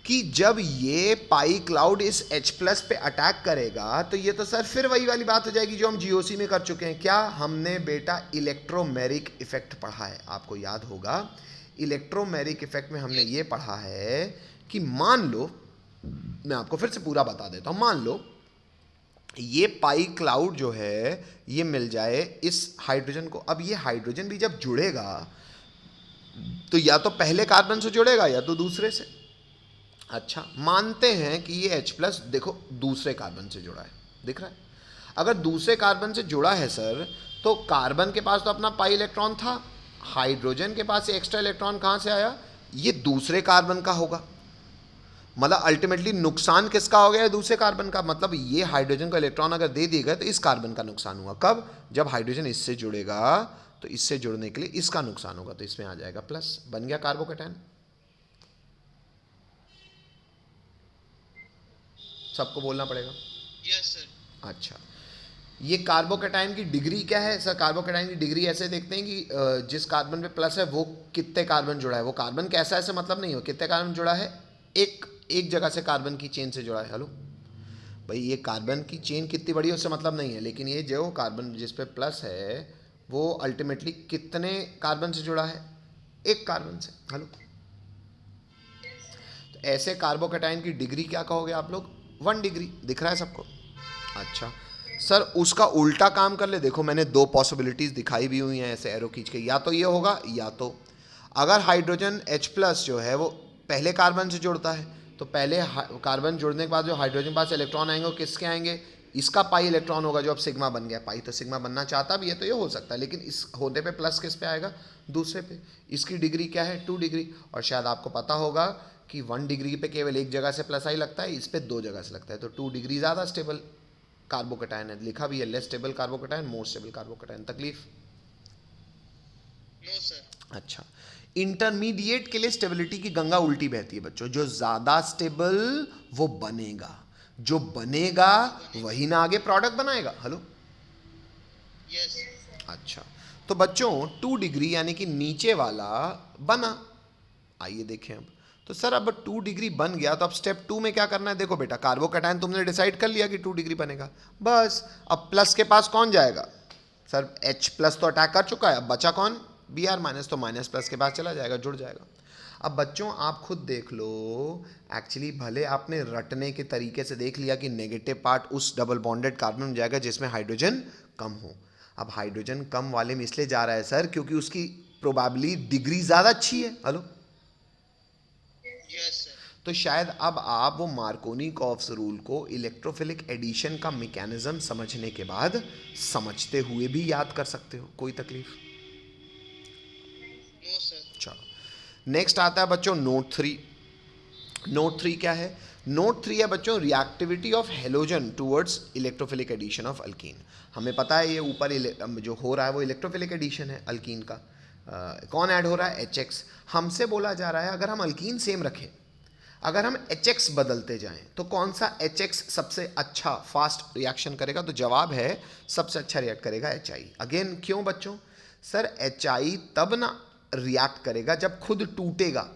कि जब ये पाई क्लाउड इस H प्लस पे अटैक करेगा तो ये तो सर फिर वही वाली बात हो जाएगी जो हम GOC में कर चुके हैं। क्या हमने बेटा इलेक्ट्रोमेरिक इफेक्ट पढ़ा है, आपको याद होगा इलेक्ट्रोमेरिक इफेक्ट में हमने ये पढ़ा है कि मान लो, मैं आपको फिर से पूरा बता देता हूँ, मान लो ये पाई क्लाउड जो है ये मिल जाए इस हाइड्रोजन को। अब ये हाइड्रोजन भी जब जुड़ेगा तो या तो पहले कार्बन से जुड़ेगा या तो दूसरे से। अच्छा मानते हैं कि ये H प्लस देखो दूसरे कार्बन से जुड़ा है, दिख रहा है। अगर दूसरे कार्बन से जुड़ा है सर, तो कार्बन के पास तो अपना पाई इलेक्ट्रॉन था, हाइड्रोजन के पास एक्स्ट्रा इलेक्ट्रॉन कहाँ से आया, ये दूसरे कार्बन का होगा। मतलब अल्टीमेटली नुकसान किसका हो गया, दूसरे कार्बन का। मतलब ये हाइड्रोजन का इलेक्ट्रॉन अगर दे दिए गए तो इस कार्बन का नुकसान हुआ। कब, जब हाइड्रोजन इससे जुड़ेगा तो इससे जुड़ने के लिए इसका नुकसान होगा, तो इसमें आ जाएगा प्लस, बन गया कार्बोकेटायन। सबको बोलना पड़ेगा। Yes sir. अच्छा, ये कार्बोकैटायन की डिग्री क्या है सर? कार्बोकैटायन की डिग्री ऐसे देखते हैं कि जिस कार्बन पे प्लस है वो कितने कार्बन जुड़ा है, वो कार्बन कैसा है ऐसे मतलब नहीं हो, कितने कार्बन जुड़ा है, एक एक जगह से कार्बन की चेन से जुड़ा है। हेलो भाई, ये कार्बन की चेन कितनी बड़ी है उससे मतलब नहीं है, लेकिन ये जो कार्बन जिस पे प्लस है वो अल्टीमेटली कितने कार्बन से जुड़ा है, एक कार्बन से। हेलो, तो ऐसे कार्बोकैटायन की डिग्री क्या कहोगे आप लोग? 1 डिग्री। दिख रहा है सबको? अच्छा सर, उसका उल्टा काम कर ले। देखो मैंने दो पॉसिबिलिटीज़ दिखाई भी हुई हैं ऐसे एरो खींच के, या तो ये होगा, या तो अगर हाइड्रोजन H प्लस जो है वो पहले कार्बन से जुड़ता है तो पहले कार्बन जुड़ने के बाद जो हाइड्रोजन के पास इलेक्ट्रॉन आएंगे वो किसके आएंगे? इसका पाई इलेक्ट्रॉन होगा, जो अब सिग्मा बन गया। पाई तो सिग्मा बनना चाहता भी है तो ये हो सकता है, लेकिन इस होने पे प्लस किस पे आएगा? दूसरे पे। इसकी डिग्री क्या है? 2 डिग्री। और शायद आपको पता होगा कि 1 डिग्री पे केवल एक जगह से प्लस आई लगता है, इस पे 2 जगह से लगता है, तो 2 डिग्री ज़्यादा स्टेबल कार्बोकैटायन है। लिखा भी है less stable carbocation, more stable carbocation. तकलीफ? No sir. अच्छा, इंटरमीडिएट के लिए स्टेबिलिटी की गंगा उल्टी बहती है बच्चों। जो ज्यादा स्टेबल वो बनेगा, जो बनेगा वही ना आगे प्रोडक्ट बनाएगा। Hello, yes. अच्छा, तो बच्चों 2 डिग्री यानी कि नीचे वाला बना। आइए देखें अब। तो सर अब 2 डिग्री बन गया तो अब स्टेप 2 में क्या करना है? देखो बेटा, कार्बोकैटायन तुमने डिसाइड कर लिया कि 2 डिग्री बनेगा, बस अब प्लस के पास कौन जाएगा? सर H प्लस तो अटैक कर चुका है, अब बचा कौन? Br माइनस, तो माइनस प्लस के पास चला जाएगा, जुड़ जाएगा। अब बच्चों आप खुद देख लो, एक्चुअली भले आपने रटने के तरीके से देख लिया कि नेगेटिव पार्ट उस डबल बॉन्डेड कार्बन में जाएगा जिसमें हाइड्रोजन कम हो। अब हाइड्रोजन कम वाले में इसलिए जा रहा है सर क्योंकि उसकी प्रोबेबली डिग्री ज़्यादा अच्छी है। Hello, yes sir. तो शायद अब आप वो मार्कोनी-कॉफ्स रूल को इलेक्ट्रोफिलिक एडिशन का मैकेनिज्म समझने के बाद समझते हुए भी याद कर सकते हो। कोई तकलीफ? No sir. चलो, नेक्स्ट आता है बच्चों नोट 3। नोट 3 क्या है? नोट 3 है बच्चों reactivity of halogen towards electrophilic addition of alkene. हमें पता है ये ऊपर जो हो रहा है वो इलेक्ट्रोफिलिक एडिशन है अल्कीन का। कौन ऐड हो रहा है? HX। हमसे बोला जा रहा है अगर हम अल्कीन सेम रखें, अगर हम HX बदलते जाएं तो कौन सा HX सबसे अच्छा फास्ट रिएक्शन करेगा? तो जवाब है सबसे अच्छा रिएक्ट करेगा HI। अगेन क्यों बच्चों? सर HI तब ना रिएक्ट करेगा जब खुद टूटेगा,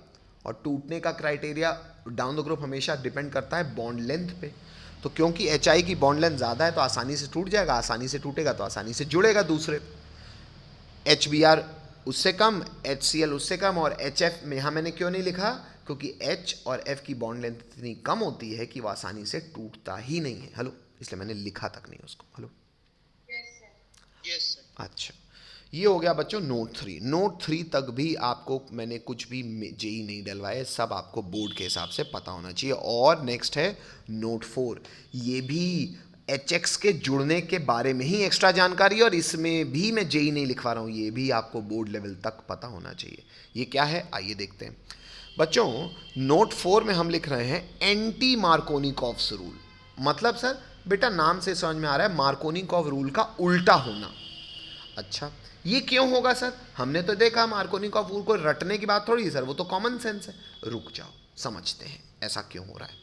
और टूटने का क्राइटेरिया डाउन द ग्रुप हमेशा डिपेंड करता है बॉन्ड लेंथ पे। तो क्योंकि HI की बॉन्ड लेंथ ज़्यादा है तो आसानी से टूट जाएगा, आसानी से टूटेगा तो आसानी से जुड़ेगा दूसरे। HBr उससे कम, HCl उससे कम, और HF में यहाँ मैंने क्यों नहीं लिखा? क्योंकि H और F की बॉन्ड लेंथ इतनी कम होती है कि वो आसानी से टूटता ही नहीं है। हेलो, इसलिए मैंने लिखा तक नहीं उसको। Hello, yes sir. अच्छा, ये हो गया बच्चों नोट 3। नोट 3 तक भी आपको मैंने कुछ भी जेई नहीं डलवाए, सब आपको बोर्ड के हिसाब से पता होना चाहिए। और नेक्स्ट है नोट 4। ये भी HX के जुड़ने के बारे में ही एक्स्ट्रा जानकारी, और इसमें भी मैं जेई नहीं लिखवा रहा हूँ, ये भी आपको बोर्ड लेवल तक पता होना चाहिए। ये क्या है आइए देखते हैं बच्चों। नोट 4 में हम लिख रहे हैं एंटी मार्कोनिकॉफ्स रूल। मतलब सर बेटा नाम से समझ में आ रहा है मार्कोनिकॉफ रूल का उल्टा होना। अच्छा, ये क्यों होगा सर? हमने तो देखा मार्कोनिकॉफ रूल को रटने की बात थोड़ी है सर, वो तो कॉमन सेंस है। रुक जाओ समझते हैं ऐसा क्यों हो रहा है।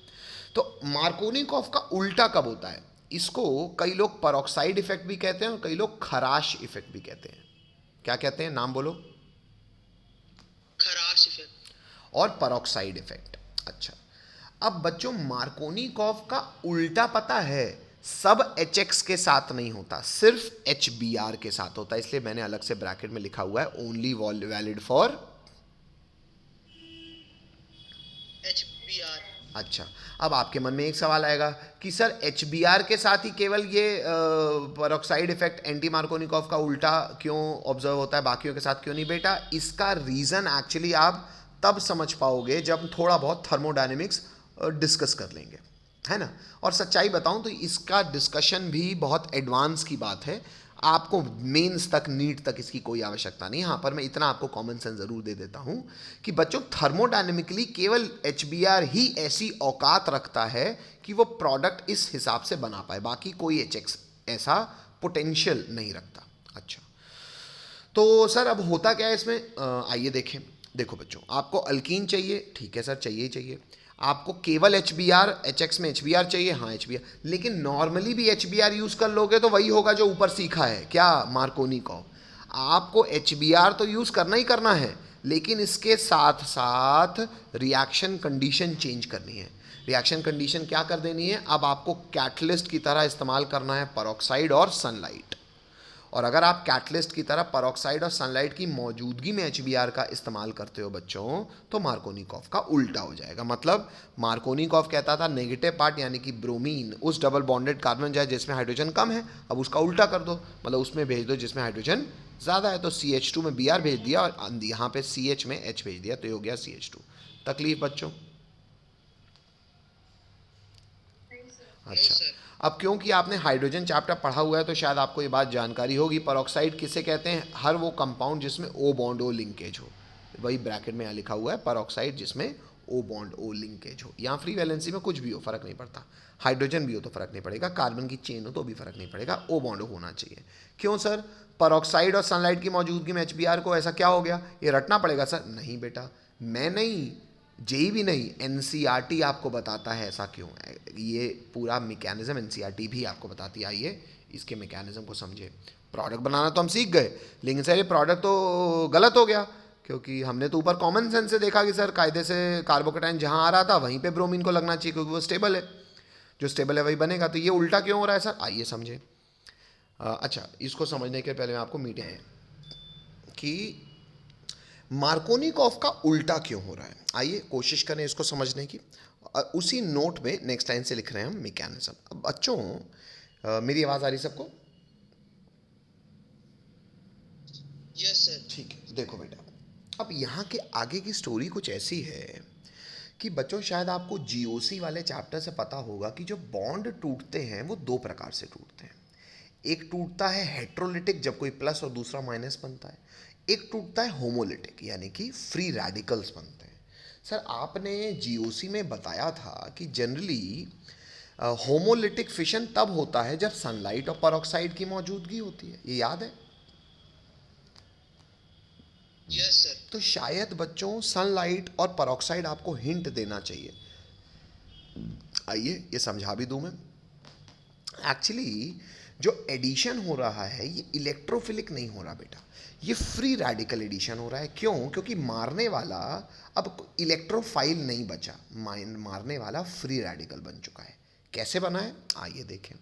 तो मार्कोनिकॉफ का उल्टा कब होता है? इसको कई लोग परऑक्साइड इफेक्ट भी कहते हैं और कई लोग खराश इफेक्ट भी कहते हैं। क्या कहते हैं? नाम बोलो। खराश इफेक्ट और परऑक्साइड इफेक्ट। अच्छा, अब बच्चों मार्कोनिकॉफ का उल्टा पता है, सब HX के साथ नहीं होता, सिर्फ HBr के साथ होता है। इसलिए मैंने अलग से ब्रैकेट में लिखा हुआ है ओनली वैलिड फॉर HBr। अच्छा, अब आपके मन में एक सवाल आएगा कि सर HBr के साथ ही केवल ये परऑक्साइड इफेक्ट एंटी मार्कोनिकॉफ का उल्टा क्यों ऑब्जर्व होता है, बाकियों के साथ क्यों नहीं? बेटा इसका रीज़न एक्चुअली आप तब समझ पाओगे जब थोड़ा बहुत थर्मोडायनेमिक्स डिस्कस कर लेंगे, है ना। और सच्चाई बताऊं तो इसका डिस्कशन भी बहुत एडवांस की बात है, आपको मेंस तक नीट तक इसकी कोई आवश्यकता नहीं। यहाँ पर मैं इतना आपको कॉमन सेंस ज़रूर दे देता हूँ कि बच्चों थर्मोडायनेमिकली केवल HBr ही ऐसी औकात रखता है कि वो प्रोडक्ट इस हिसाब से बना पाए, बाकी कोई HX ऐसा पोटेंशियल नहीं रखता। अच्छा, तो सर अब होता क्या है इसमें? आइए देखें। देखो बच्चों, आपको अल्कीन चाहिए, ठीक है सर, चाहिए ही चाहिए। आपको केवल H B R, H X में एच बी आर चाहिए, हाँ एच बी आर, लेकिन नॉर्मली भी एच बी आर यूज़ कर लोगे तो वही होगा जो ऊपर सीखा है, क्या, मार्कोनिकॉफ। आपको एच बी आर तो यूज़ करना ही करना है, लेकिन इसके साथ साथ रिएक्शन कंडीशन चेंज करनी है। रिएक्शन कंडीशन क्या कर देनी है, अब आपको कैटलिस्ट की तरह इस्तेमाल करना है पेरोक्साइड और सनलाइट। और अगर आप कैटलिस्ट की तरह पेरोक्साइड और सनलाइट की मौजूदगी में एच बी आर का इस्तेमाल करते हो बच्चों, तो मार्कोनिकॉफ का उल्टा हो जाएगा। मतलब मार्कोनिकॉफ कहता था नेगेटिव पार्ट यानी कि ब्रोमीन उस डबल बॉन्डेड कार्बन जाए जिसमें हाइड्रोजन कम है, अब उसका उल्टा कर दो, मतलब उसमें भेज दो जिसमें हाइड्रोजन ज़्यादा है। तो CH2 में Br भेज दिया और यहाँ पे CH में H भेज दिया, तो ये हो गया CH2। तकलीफ बच्चों? अच्छा, अब क्योंकि आपने हाइड्रोजन चैप्टर पढ़ा हुआ है तो शायद आपको ये बात जानकारी होगी, पेरोक्साइड किसे कहते हैं, हर वो कंपाउंड जिसमें O बॉन्ड O लिंकेज हो। वही ब्रैकेट में यहाँ लिखा हुआ है पेरोक्साइड जिसमें O बॉन्ड O लिंकेज हो। यहाँ फ्री वैलेंसी में कुछ भी हो फर्क नहीं पड़ता, हाइड्रोजन भी हो तो फर्क नहीं पड़ेगा, कार्बन की चेन हो तो भी फर्क नहीं पड़ेगा, O बॉन्ड होना चाहिए। क्यों सर, पेरोक्साइड और सनलाइट की मौजूदगी में HBr को ऐसा क्या हो गया, ये रटना पड़ेगा सर? नहीं बेटा, मैं नहीं, जेई भी नहीं, एनसीईआरटी आपको बताता है ऐसा क्यों है। ये पूरा मैकेनिज्म एनसीईआरटी भी आपको बताती है। आइए इसके मैकेनिज्म को समझे। प्रोडक्ट बनाना तो हम सीख गए, लेकिन सर ये प्रोडक्ट तो गलत हो गया, क्योंकि हमने तो ऊपर कॉमन सेंस से देखा कि सर कायदे से कार्बोकेटाइन जहाँ आ रहा था वहीं पे ब्रोमीन को लगना चाहिए, क्योंकि वो स्टेबल है, जो स्टेबल है वही बनेगा। तो ये उल्टा क्यों हो रहा है सर, आइए समझे। अच्छा, इसको समझने के पहले मैं आपको मीटे हैं कि मार्कोनिकॉफ का उल्टा क्यों हो रहा है, आइए कोशिश करें इसको समझने की। उसी नोट में नेक्स्ट लाइन से लिख रहे हैं हम मैकेनिज्म। अब बच्चों मेरी आवाज़ आ रही सबको? Yes sir. ठीक है, देखो बेटा, अब यहाँ के आगे की स्टोरी कुछ ऐसी है कि बच्चों शायद आपको जीओसी वाले चैप्टर से पता होगा कि जो बॉन्ड टूटते हैं वो दो प्रकार से टूटते हैं। एक टूटता है हेट्रोलिटिक, जब कोई प्लस और दूसरा माइनस बनता है। एक टूटता है होमोलिटिक, यानी कि फ्री रेडिकल्स बनते हैं। सर आपने जीओसी में बताया था कि जनरली होमोलिटिक फिशन तब होता है जब सनलाइट और पेरोक्साइड की मौजूदगी होती है, ये याद है? Yes sir. तो शायद बच्चों सनलाइट और पेरोक्साइड आपको हिंट देना चाहिए। आइए ये समझा भी दूं मैं। एक्चुअली जो एडिशन हो रहा है ये इलेक्ट्रोफिलिक नहीं हो रहा बेटा, ये फ्री रेडिकल एडिशन हो रहा है। क्यों? क्योंकि मारने वाला अब इलेक्ट्रोफाइल नहीं बचा, मारने वाला फ्री रेडिकल बन चुका है। कैसे बना है आइए देखें।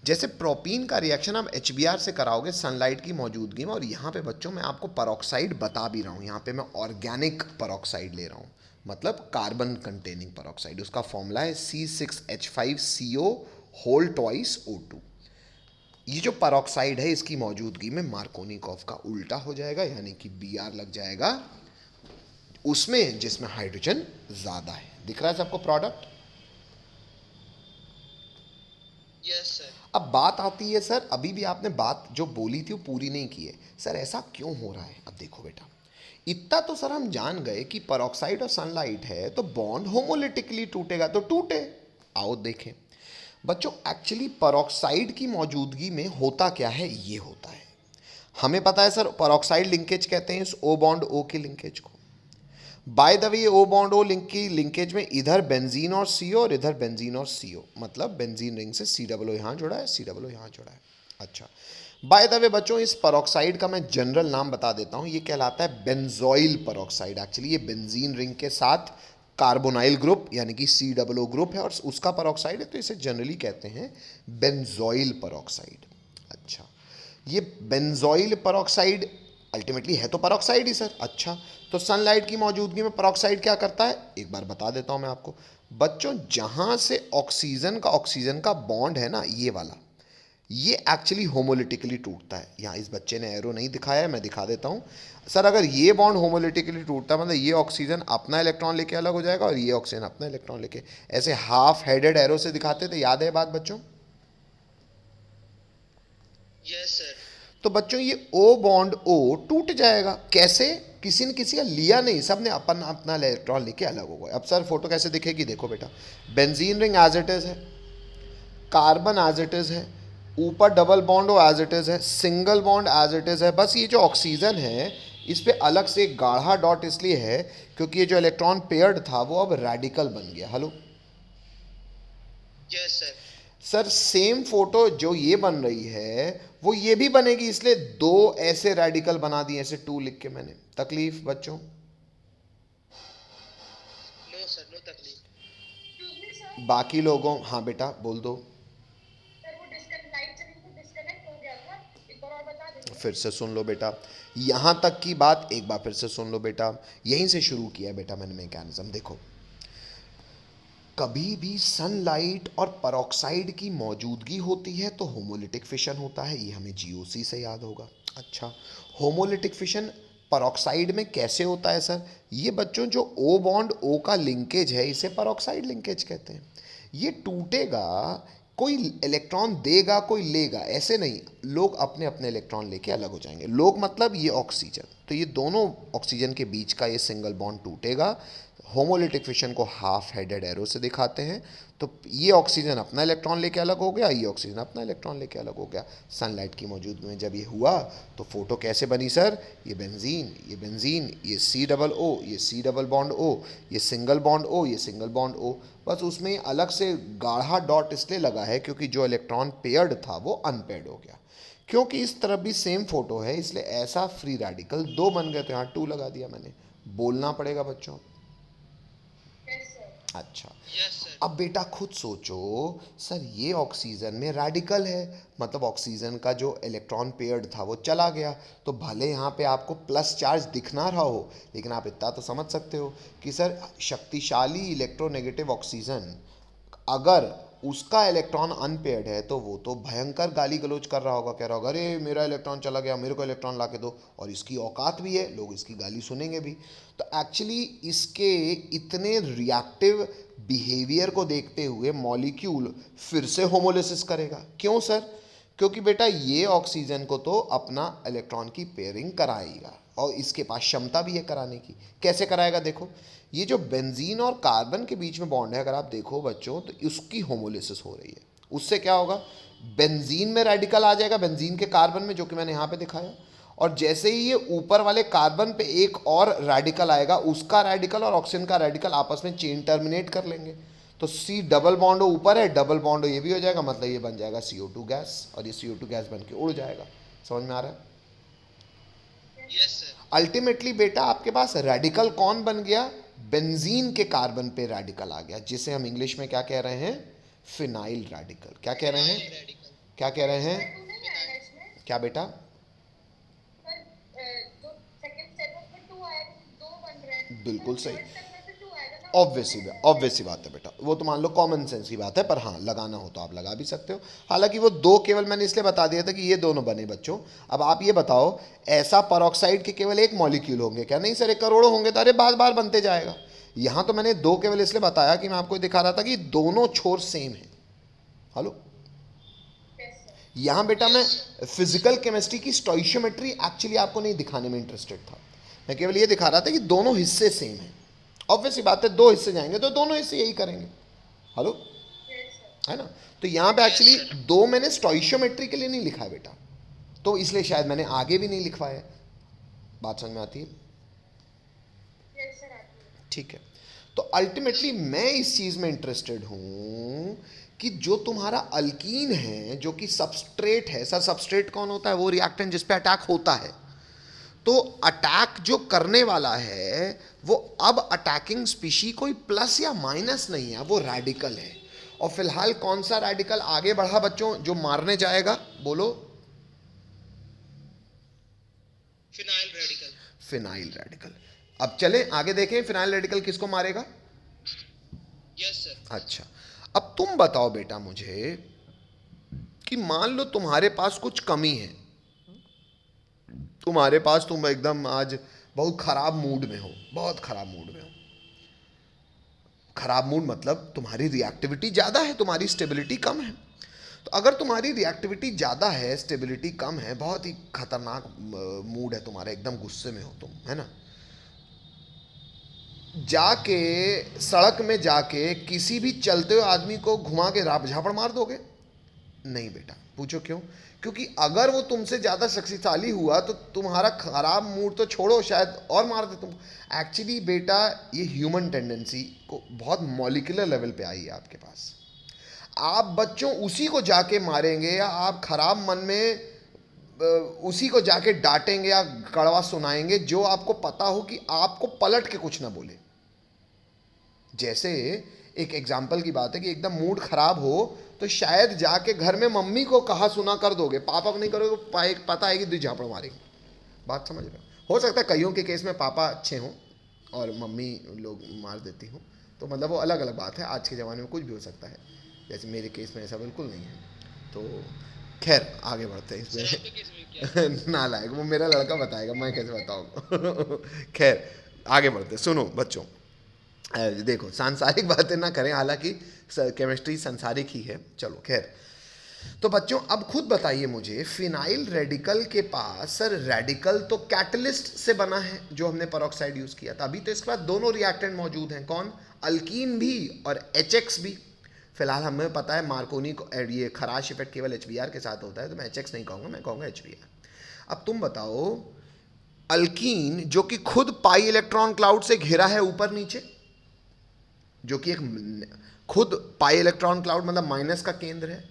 जैसे प्रोपीन का रिएक्शन आप HBr से कराओगे सनलाइट की मौजूदगी में, और यहाँ पे बच्चों मैं आपको पेरोक्साइड बता भी रहा हूँ, यहाँ पे मैं ऑर्गेनिक पेरोक्साइड ले रहा हूँ, मतलब कार्बन कंटेनिंग पेरोक्साइड। उसका फॉर्मूला है C6H5CO होल ट्वाइस O2। ये जो पेरोक्साइड है इसकी मौजूदगी में मार्कोनिकॉफ का उल्टा हो जाएगा, यानी कि Br लग जाएगा उसमें जिसमें हाइड्रोजन ज़्यादा है। दिख रहा है सबको प्रोडक्ट? Yes sir. अब बात आती है सर, अभी भी आपने बात जो बोली थी वो पूरी नहीं की है। सर ऐसा क्यों हो रहा है? अब देखो बेटा, इतना तो सर हम जान गए कि पेरोक्साइड और सनलाइट है तो बॉन्ड होमोलिटिकली टूटेगा, तो टूटे। आओ देखें बच्चों, एक्चुअली पेरोक्साइड की मौजूदगी में होता क्या है, ये होता है, हमें पता है सर पेरोक्साइड लिंकेज कहते हैं इस O बॉन्ड O के लिंकेज को। बाय द वे ये O बॉन्ड O लिंक की लिंकेज में इधर बेंजीन और CO और इधर बेंजीन और CO, मतलब बेंजीन रिंग से COO यहाँ जुड़ा है, COO यहाँ जुड़ा है। अच्छा, बाय द वे बच्चों इस पेरोक्साइड का मैं जनरल नाम बता देता हूँ, ये कहलाता है बेंजोइल पेरोक्साइड। एक्चुअली ये बेंजीन रिंग के साथ कार्बोनाइल ग्रुप यानी कि COO ग्रुप है और उसका पेरोक्साइड है, तो इसे जनरली कहते हैं बेंजोइल पेरोक्साइड। अच्छा, ये बेंजोइल पेरोक्साइड अल्टीमेटली है तो पेरोक्साइड ही सर। अच्छा, तो सनलाइट की मौजूदगी में पेरोक्साइड क्या करता है, एक बार बता देता हूं मैं आपको बच्चों। जहां से ऑक्सीजन का बॉन्ड है ना, ये वाला, ये एक्चुअली होमोलिटिकली टूटता है। यहाँ इस बच्चे ने एरो नहीं दिखाया है, मैं दिखा देता हूँ सर। अगर ये बॉन्ड होमोलिटिकली टूटता है मतलब ये ऑक्सीजन अपना इलेक्ट्रॉन लेके अलग हो जाएगा और ये ऑक्सीजन अपना इलेक्ट्रॉन लेके, ऐसे हाफ हेडेड एरो से दिखाते थे, याद है बात बच्चों? Yes sir. तो बच्चों ये O बॉन्ड O टूट जाएगा। कैसे? किसी ने किसी का लिया नहीं, सब ने अपना अपना इलेक्ट्रॉन लेके अलग हो गए। अब सर फोटो कैसे दिखेगी, देखो बेटा, benzene ring as it is है, कार्बन एज इट इज है, ऊपर double bond O as it is है, single bond as it is है। बस ये जो ऑक्सीजन है इस पे अलग से एक गाढ़ा डॉट इसलिए है क्योंकि ये जो इलेक्ट्रॉन पेयर्ड था वो अब रेडिकल बन गया। Hello yes sir. Sir, same photo जो ये बन रही है वो ये भी बनेगी, इसलिए दो ऐसे रेडिकल बना दिए, ऐसे टू लिख के मैंने। तकलीफ बच्चों? नो सर, नो तकलीफ। बाकी लोगों, हाँ बेटा बोल दो। फिर से सुन लो बेटा, यहाँ तक की बात एक बार फिर से सुन लो बेटा। यहीं से शुरू किया है बेटा मैंने मैकेनिज्म। देखो, कभी भी सनलाइट और परऑक्साइड की मौजूदगी होती है तो होमोलिटिक फिशन होता है, ये हमें जीओसी से याद होगा। अच्छा, होमोलिटिक फिशन परऑक्साइड में कैसे होता है सर? ये बच्चों जो ओ बॉन्ड ओ का लिंकेज है इसे परऑक्साइड लिंकेज कहते हैं। ये टूटेगा, कोई इलेक्ट्रॉन देगा कोई लेगा, ऐसे नहीं। लोग अपने अपने इलेक्ट्रॉन लेके अलग हो जाएंगे। लोग मतलब ये ऑक्सीजन, तो ये दोनों ऑक्सीजन के बीच का ये सिंगल बॉन्ड टूटेगा। होमोलिटिक फिशन को हाफ हेडेड एरो से दिखाते हैं। तो ये ऑक्सीजन अपना इलेक्ट्रॉन लेके अलग हो गया, ये ऑक्सीजन अपना इलेक्ट्रॉन लेके अलग हो गया। सनलाइट की मौजूदगी में जब ये हुआ तो फोटो कैसे बनी सर? ये बेंजीन, ये बेंजीन, ये सी डबल ओ, ये सी डबल बॉन्ड ओ, ये सिंगल बॉन्ड ओ, ये सिंगल बॉन्ड ओ। बस उसमें अलग से गाढ़ा डॉट इसलिए लगा है क्योंकि जो इलेक्ट्रॉन पेयर्ड था वो अनपेयर्ड हो गया। क्योंकि इस तरफ भी सेम फोटो है इसलिए ऐसा फ्री रेडिकल दो बन गए, तो यहाँ टू लगा दिया मैंने। बोलना पड़ेगा बच्चों। अच्छा, यस सर। अब बेटा खुद सोचो, सर ये ऑक्सीजन में रेडिकल है, मतलब ऑक्सीजन का जो इलेक्ट्रॉन पेयर्ड था वो चला गया। तो भले यहाँ पे आपको प्लस चार्ज दिख ना रहा हो, लेकिन आप इतना तो समझ सकते हो कि सर शक्तिशाली इलेक्ट्रोनेगेटिव ऑक्सीजन अगर उसका इलेक्ट्रॉन अनपेयर्ड है तो वो तो भयंकर गाली गलौज कर रहा होगा, कह रहा होगा अरे मेरा इलेक्ट्रॉन चला गया, मेरे को इलेक्ट्रॉन ला के दो। और इसकी औकात भी है, लोग इसकी गाली सुनेंगे भी। तो एक्चुअली इसके इतने रिएक्टिव बिहेवियर को देखते हुए मॉलिक्यूल फिर से होमोलिसिस करेगा। क्यों सर? क्योंकि बेटा ये ऑक्सीजन को तो अपना इलेक्ट्रॉन की पेयरिंग कराएगा और इसके पास क्षमता भी है कराने की। कैसे कराएगा? देखो, ये जो बेंजीन और कार्बन के बीच में बॉन्ड है, अगर आप देखो बच्चों तो उसकी होमोलिसिस हो रही है। उससे क्या होगा? बेंजीन में रेडिकल आ जाएगा, बेंजीन के कार्बन में, जो कि मैंने यहाँ पे दिखाया। और जैसे ही ये ऊपर वाले कार्बन पे एक और रेडिकल आएगा, उसका रेडिकल और ऑक्सीजन का रेडिकल आपस में चेन टर्मिनेट कर लेंगे। तो सी डबल बॉन्ड ऊपर है, डबल बॉन्ड ये भी हो जाएगा, मतलब ये बन जाएगा CO2 गैस, और ये CO2 गैस बन के उड़ जाएगा। समझ में आ रहा है? Yes sir. अल्टीमेटली बेटा आपके पास रेडिकल कौन बन गया? बेंजीन के कार्बन पे रेडिकल आ गया, जिसे हम इंग्लिश में क्या कह रहे हैं? Phenyl radical. क्या कह रहे हैं? रेडिकल। क्या कह रहे हैं? क्या बेटा? बिल्कुल सही। ऑब्वियसली बात है बेटा, वो तो मान लो कॉमन सेंस की बात है, पर हाँ लगाना हो तो आप लगा भी सकते हो। हालांकि वो दो केवल मैंने इसलिए बता दिया था कि ये दोनों बने बच्चों। अब आप ये बताओ, ऐसा परऑक्साइड के केवल एक मॉलिक्यूल होंगे क्या? नहीं सर, एक करोड़ों होंगे। तो अरे बार बार बनते जाएगा। यहाँ तो मैंने दो केवल इसलिए बताया कि मैं आपको दिखा रहा था कि दोनों छोर सेम है। हेलो, यहाँ बेटा मैं फिजिकल केमिस्ट्री की स्टोइशियोमेट्री एक्चुअली आपको नहीं दिखाने में इंटरेस्टेड था। मैं केवल ये दिखा रहा था कि दोनों हिस्से सेम हैं। ऑब्वियसली बात है, दो हिस्से जाएंगे तो दोनों हिस्से यही करेंगे। हेलो, है ना? तो यहाँ पे एक्चुअली दो मैंने स्टोइशियोमेट्री के लिए नहीं लिखा है बेटा, तो इसलिए शायद मैंने आगे भी नहीं लिखवाया। बात समझ में आती है? ठीक है। तो अल्टीमेटली मैं इस चीज़ में इंटरेस्टेड हूँ कि जो तुम्हारा अल्कीन है, जो कि सबस्ट्रेट है। सर सबस्ट्रेट कौन होता है? वो रिएक्टेंट जिस पे अटैक होता है। तो अटैक जो करने वाला है वो अब अटैकिंग स्पीशी कोई प्लस या माइनस नहीं है, वो रेडिकल है। और फिलहाल कौन सा रेडिकल आगे बढ़ा बच्चों जो मारने जाएगा? बोलो। Phenyl radical. Phenyl radical. अब चले आगे देखें, फिनाइल रेडिकल किसको मारेगा? Yes sir. अच्छा, अब तुम बताओ बेटा मुझे कि मान लो तुम्हारे पास कुछ कमी है, तुम्हारे पास, तुम एकदम आज बहुत खराब मूड में हो, बहुत खराब मूड में हो। खराब मूड मतलब तुम्हारी रिएक्टिविटी ज़्यादा है, तुम्हारी स्टेबिलिटी कम है। तो अगर तुम्हारी रिएक्टिविटी ज़्यादा है, स्टेबिलिटी कम है, बहुत ही खतरनाक मूड है तुम्हारा, एकदम गुस्से में हो तुम, है ना? जाके सड़क में जाके किसी भी चलते हुए आदमी को घुमा के झापड़ मार दोगे? नहीं बेटा, पूछो क्यों? क्योंकि अगर वो तुमसे ज़्यादा शक्तिशाली हुआ तो तुम्हारा खराब मूड तो छोड़ो, शायद और मार दे तुम। एक्चुअली बेटा ये ह्यूमन टेंडेंसी को बहुत मॉलिक्यूलर लेवल पे आई है आपके पास। आप बच्चों उसी को जाके मारेंगे या आप खराब मन में उसी को जाके डांटेंगे या कड़वा सुनाएंगे जो आपको पता हो कि आपको पलट के कुछ ना बोले। जैसे एक एग्जाम्पल की बात है कि एकदम मूड खराब हो तो शायद जाके घर में मम्मी को कहा सुना कर दोगे, पापा को नहीं करोगे, पता है कि दो झापड़ मारेंगे। बात समझ रहे हो सकता है कईयों के केस में पापा अच्छे हों और मम्मी लोग मार देती हों, तो मतलब वो अलग अलग बात है। आज के ज़माने में कुछ भी हो सकता है, जैसे मेरे केस में ऐसा बिल्कुल नहीं है। तो खैर आगे बढ़ते हैं इसमें। नालायक, वो मेरा लड़का बताएगा, मैं कैसे बताऊँगा। खैर आगे बढ़ते, सुनो बच्चों, देखो सांसारिक बातें ना करें, हालांकि केमिस्ट्री सांसारिक ही है। चलो खैर, तो बच्चों अब खुद बताइए मुझे, फिनाइल रेडिकल के पास सर रेडिकल तो कैटलिस्ट से बना है जो हमने पेरोक्साइड यूज किया था। अभी तो इसके पास दोनों रिएक्टेंट मौजूद हैं, कौन? अल्कीन भी और HX भी। फिलहाल हमें पता है मार्कोनी को ये खराश इफेक्ट केवल HBr के साथ होता है, तो मैं HX नहीं कहूँगा, मैं कहूँगा HBr। अब तुम बताओ, अल्कीन जो कि खुद पाई इलेक्ट्रॉन क्लाउड से घिरा है ऊपर नीचे, जो कि एक खुद पाई इलेक्ट्रॉन क्लाउड मतलब माइनस का केंद्र है,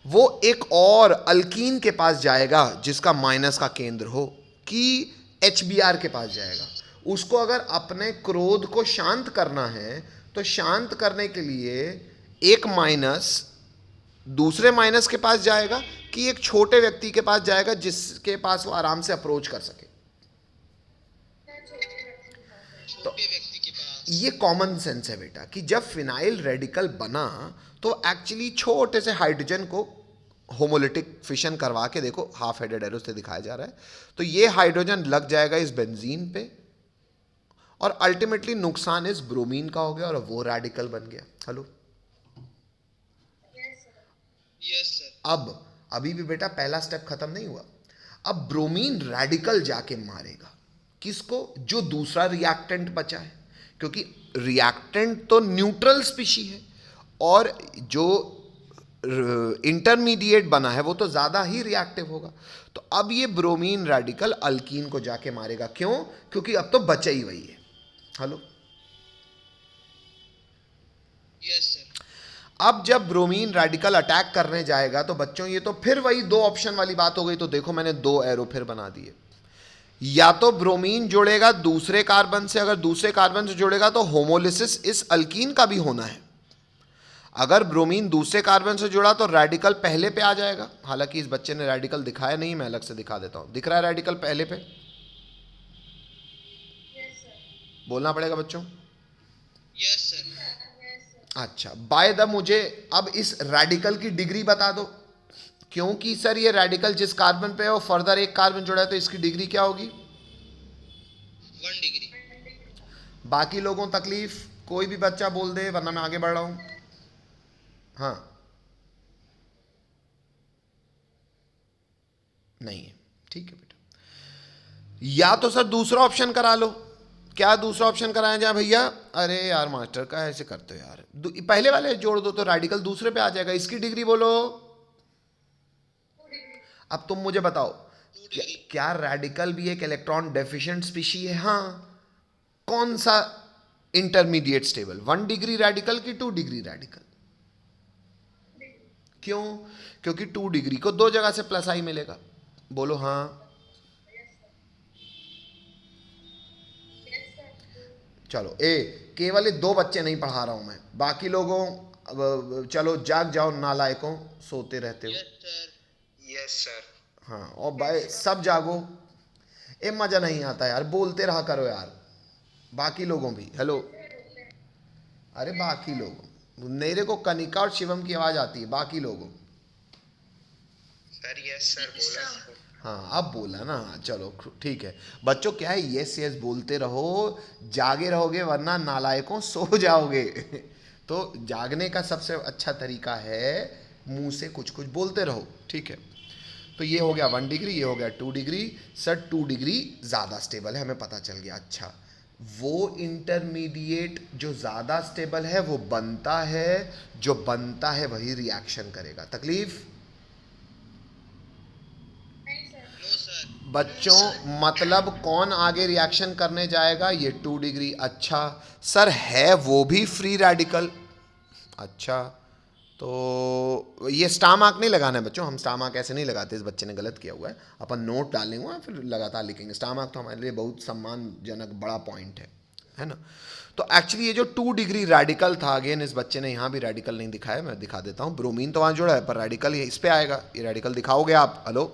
वो एक और अल्कीन के पास जाएगा जिसका माइनस का केंद्र हो, कि HBr के पास जाएगा। उसको अगर अपने क्रोध को शांत करना है तो शांत करने के लिए एक माइनस दूसरे माइनस के पास जाएगा कि एक छोटे व्यक्ति के पास जाएगा जिसके पास वो आराम से अप्रोच कर सके। तो ये कॉमन सेंस है बेटा कि जब फिनाइल रेडिकल बना तो एक्चुअली छोटे से हाइड्रोजन को होमोलिटिक फिशन करवा के, देखो हाफ हेडेड एरो से दिखाया जा रहा है, तो ये हाइड्रोजन लग जाएगा इस बेंजीन पे और अल्टीमेटली नुकसान इस ब्रोमीन का हो गया और वो रेडिकल बन गया। Hello, yes sir. अब अभी भी बेटा पहला स्टेप खत्म नहीं हुआ। अब ब्रोमीन रेडिकल जाके मारेगा किसको? जो दूसरा रिएक्टेंट बचा है, क्योंकि रिएक्टेंट तो न्यूट्रल स्पीशी है और जो इंटरमीडिएट बना है वो तो ज़्यादा ही रिएक्टिव होगा। तो अब ये ब्रोमीन रेडिकल अल्कीन को जाके मारेगा। क्यों? क्योंकि अब तो बचा ही वही है। Hello, yes sir. अब जब ब्रोमीन रेडिकल अटैक करने जाएगा तो बच्चों ये तो फिर वही दो ऑप्शन वाली बात हो गई। तो देखो मैंने दो एरो फिर बना दिए, या तो ब्रोमीन जुड़ेगा दूसरे कार्बन से, अगर दूसरे कार्बन से जुड़ेगा तो होमोलिसिस इस अल्कीन का भी होना है। अगर ब्रोमीन दूसरे कार्बन से जुड़ा तो रेडिकल पहले पे आ जाएगा। हालांकि इस बच्चे ने रेडिकल दिखाया नहीं, मैं अलग से दिखा देता हूं। दिख रहा है रेडिकल पहले पे? बोलना पड़ेगा बच्चों। Yes sir. अच्छा, बाय द मुझे अब इस रेडिकल की डिग्री बता दो, क्योंकि सर ये रेडिकल जिस कार्बन पे है वो फर्दर एक कार्बन जुड़ा है, तो इसकी डिग्री क्या होगी? 1 डिग्री। बाकी लोगों तकलीफ, कोई भी बच्चा बोल दे वरना मैं आगे बढ़ रहा हूं। हाँ, नहीं है, ठीक है बेटा। या तो सर दूसरा ऑप्शन करा लो। क्या दूसरा ऑप्शन कराया जाए भैया? अरे यार मास्टर का ऐसे करते हो यार, पहले वाले जोड़ दो तो रेडिकल दूसरे पे आ जाएगा। इसकी डिग्री बोलो। अब तुम मुझे बताओ, क्या रेडिकल भी एक इलेक्ट्रॉन डेफिशिएंट स्पीशी है? हाँ। कौन सा इंटरमीडिएट स्टेबल, 1 डिग्री रेडिकल की 2 डिग्री रेडिकल? क्यों? क्योंकि 2 डिग्री को दो जगह से प्लस आई मिलेगा। बोलो हाँ। चलो केवल ये दो बच्चे नहीं पढ़ा रहा हूं मैं, बाकी लोगों चलो जाग जाओ नालायकों, सोते रहते हो। Yes sir. Yes sir. हाँ, और भाई सब जागो। मजा नहीं आता यार, बोलते रहा करो यार। बाकी लोगों भी हेलो। अरे बाकी लोगों, मेरे को कनिका और शिवम की आवाज आती है, बाकी लोगों। सर यस सर बोला। हाँ अब बोला ना, चलो ठीक है बच्चों। क्या है, यस यस बोलते रहो, जागे रहोगे वरना नालायकों सो जाओगे। तो जागने का सबसे अच्छा तरीका है मुंह से कुछ कुछ बोलते रहो, ठीक है। तो ये हो गया 1 डिग्री, ये हो गया 2 डिग्री। सर 2 डिग्री ज़्यादा स्टेबल है, हमें पता चल गया। अच्छा, वो इंटरमीडिएट जो ज़्यादा स्टेबल है वो बनता है, जो बनता है वही रिएक्शन करेगा। तकलीफ नो सर। बच्चों, मतलब कौन आगे रिएक्शन करने जाएगा? ये 2 डिग्री। अच्छा सर, है वो भी फ्री रेडिकल। अच्छा, तो ये स्टार मार्क नहीं लगाना है बच्चों, हम स्टार मार्क ऐसे नहीं लगाते, इस बच्चे ने गलत किया हुआ है। अपन नोट डालेंगे फिर लगातार लिखेंगे। स्टार मार्क तो हमारे लिए बहुत सम्मानजनक बड़ा पॉइंट है ना। तो एक्चुअली ये जो 2 डिग्री रेडिकल था, अगेन इस बच्चे ने यहाँ भी रेडिकल नहीं दिखाया, मैं दिखा देता हूँ। ब्रोमीन तो वहाँ जुड़ा है पर रेडिकल ये इस पे आएगा। ये रेडिकल दिखाओगे आप? हेलो।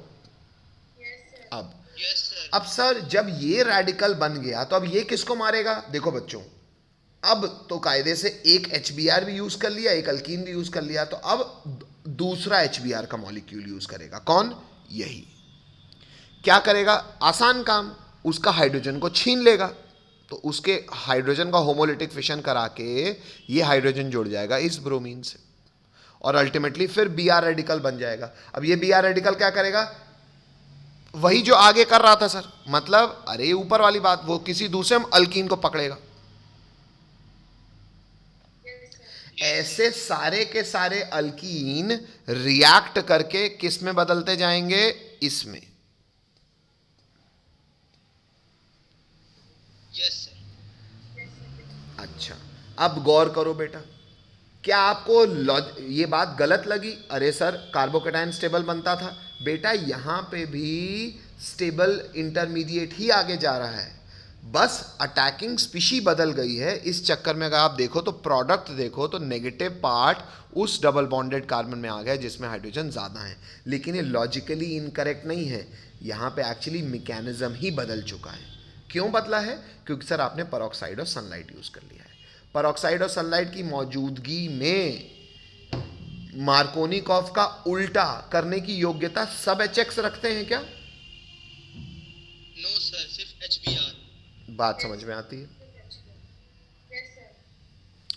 अब यस सर। अब सर जब ये रेडिकल बन गया तो अब ये किसको मारेगा? देखो बच्चों, अब तो कायदे से एक HBr भी यूज कर लिया, एक अल्कीन भी यूज कर लिया, तो अब दूसरा HBr का मॉलिक्यूल यूज करेगा। कौन? यही। क्या करेगा? आसान काम, उसका हाइड्रोजन को छीन लेगा, तो उसके हाइड्रोजन का होमोलिटिक फिशन करा के ये हाइड्रोजन जुड़ जाएगा इस ब्रोमीन से, और अल्टीमेटली फिर Br रेडिकल बन जाएगा। अब ये Br रेडिकल क्या करेगा? वही जो आगे कर रहा था सर, मतलब अरे ऊपर वाली बात, वो किसी दूसरे अल्कीन को पकड़ेगा। ऐसे सारे के सारे अल्कीन रिएक्ट करके किस में बदलते जाएंगे? इसमें। Yes sir. अच्छा, अब गौर करो बेटा, क्या आपको ये बात गलत लगी? अरे सर कार्बोकेटाइन स्टेबल बनता था। बेटा यहां पे भी स्टेबल इंटरमीडिएट ही आगे जा रहा है, बस अटैकिंग स्पीशी बदल गई है। इस चक्कर में अगर आप देखो तो प्रोडक्ट देखो तो नेगेटिव पार्ट उस डबल बॉन्डेड कार्बन में आ गया जिसमें हाइड्रोजन ज़्यादा है। लेकिन ये लॉजिकली इनकरेक्ट नहीं है, यहाँ पे एक्चुअली मैकेनिज्म ही बदल चुका है। क्यों बदला है? क्योंकि सर आपने पेरोक्साइड और सनलाइट यूज़ कर लिया है। पेरोक्साइड और सनलाइट की मौजूदगी में मार्कोनिकॉफ का उल्टा करने की योग्यता सब HX रखते हैं क्या? नो सर, सिर्फ HBr। बात समझ में आती है?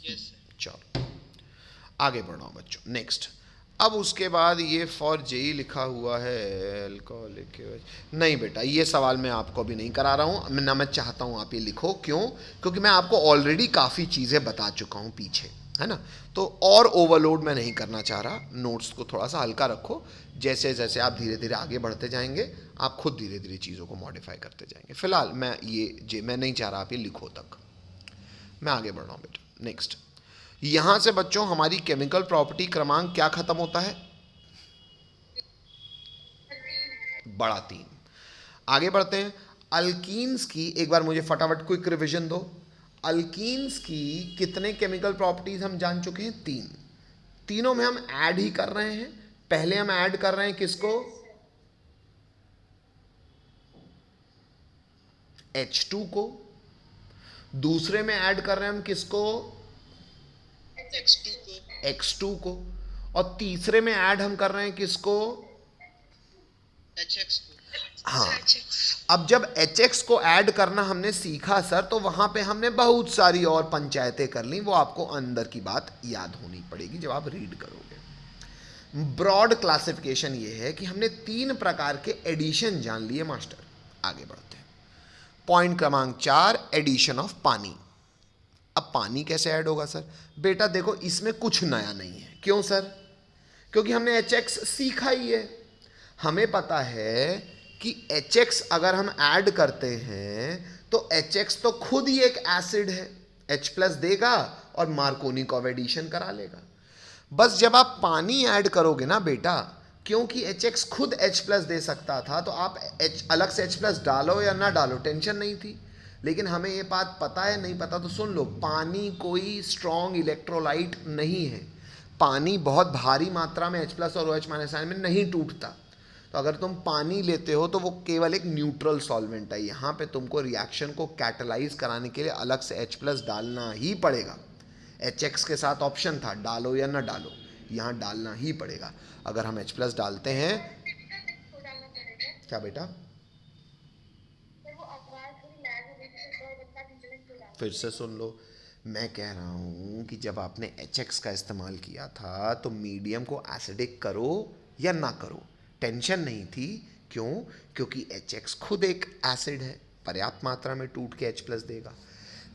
Yes sir. चलो आगे बढ़ रहा हूँ बच्चों। नेक्स्ट, अब उसके बाद ये फॉर जेई लिखा हुआ है अल्कोहलिक। नहीं बेटा, ये सवाल मैं आपको अभी नहीं करा रहा हूँ, ना मैं चाहता हूँ आप ये लिखो। क्यों? क्योंकि मैं आपको ऑलरेडी काफ़ी चीज़ें बता चुका हूँ पीछे, है ना। तो और ओवरलोड मैं नहीं करना चाह रहा, नोट्स को थोड़ा सा हल्का रखो। जैसे जैसे आप धीरे धीरे आगे बढ़ते जाएंगे, आप खुद धीरे धीरे चीज़ों को मॉडिफाई करते जाएंगे। फिलहाल मैं नहीं चाह रहा आप ये लिखो तक, मैं आगे बढ़ रहा हूँ बेटा। नेक्स्ट, यहां से बच्चों हमारी केमिकल प्रॉपर्टी क्रमांक क्या खत्म होता है? बड़ा 3। आगे बढ़ते हैं। अल्कीन्स की एक बार मुझे फटाफट क्विक रिवीजन दो। अल्कीन्स की कितने केमिकल प्रॉपर्टीज हम जान चुके हैं? 3। तीनों में हम ऐड ही कर रहे हैं। पहले हम ऐड कर रहे हैं किसको? H2 को। दूसरे में ऐड कर रहे हैं हम किसको? X2 को। X2 को। और तीसरे में ऐड हम कर रहे हैं किसको? HX को। हाँ, अब जब HX को ऐड करना हमने सीखा सर, तो वहां पे हमने बहुत सारी और पंचायतें कर ली, वो आपको अंदर की बात याद होनी पड़ेगी जब आप रीड करोगे। ब्रॉड क्लासिफिकेशन ये है कि हमने 3 प्रकार के एडिशन जान लिए मास्टर। आगे बढ़ते हैं। पॉइंट क्रमांक 4, एडिशन ऑफ पानी। अब पानी कैसे ऐड होगा सर? बेटा देखो, इसमें कुछ नया नहीं है। क्यों सर? क्योंकि हमने HX सीखा ही है। हमें पता है कि HX अगर हम ऐड करते हैं तो HX तो खुद ही एक एसिड है, H+ देगा और मार्कोनिकॉफ एडिशन करा लेगा। बस जब आप पानी ऐड करोगे ना बेटा, क्योंकि HX खुद H+ दे सकता था, तो आप अलग से H+ डालो या ना डालो टेंशन नहीं थी। लेकिन हमें ये बात पता है, नहीं पता तो सुन लो, पानी कोई स्ट्रॉन्ग इलेक्ट्रोलाइट नहीं है। पानी बहुत भारी मात्रा में H+ और OH- आयन में नहीं टूटता। तो अगर तुम पानी लेते हो तो वो केवल एक न्यूट्रल सॉल्वेंट है। यहाँ पे तुमको रिएक्शन को कैटलाइज कराने के लिए अलग से H+ डालना ही पड़ेगा। HX के साथ ऑप्शन था डालो या ना डालो, यहाँ डालना ही पड़ेगा। अगर हम H+ डालते हैं, क्या बेटा? फिर से सुन लो, मैं कह रहा हूँ कि जब आपने HX का इस्तेमाल किया था तो मीडियम को एसिडिक करो या ना करो, टेंशन नहीं थी। क्यों? क्योंकि HX खुद एक एसिड है, पर्याप्त मात्रा में टूट के H+ देगा।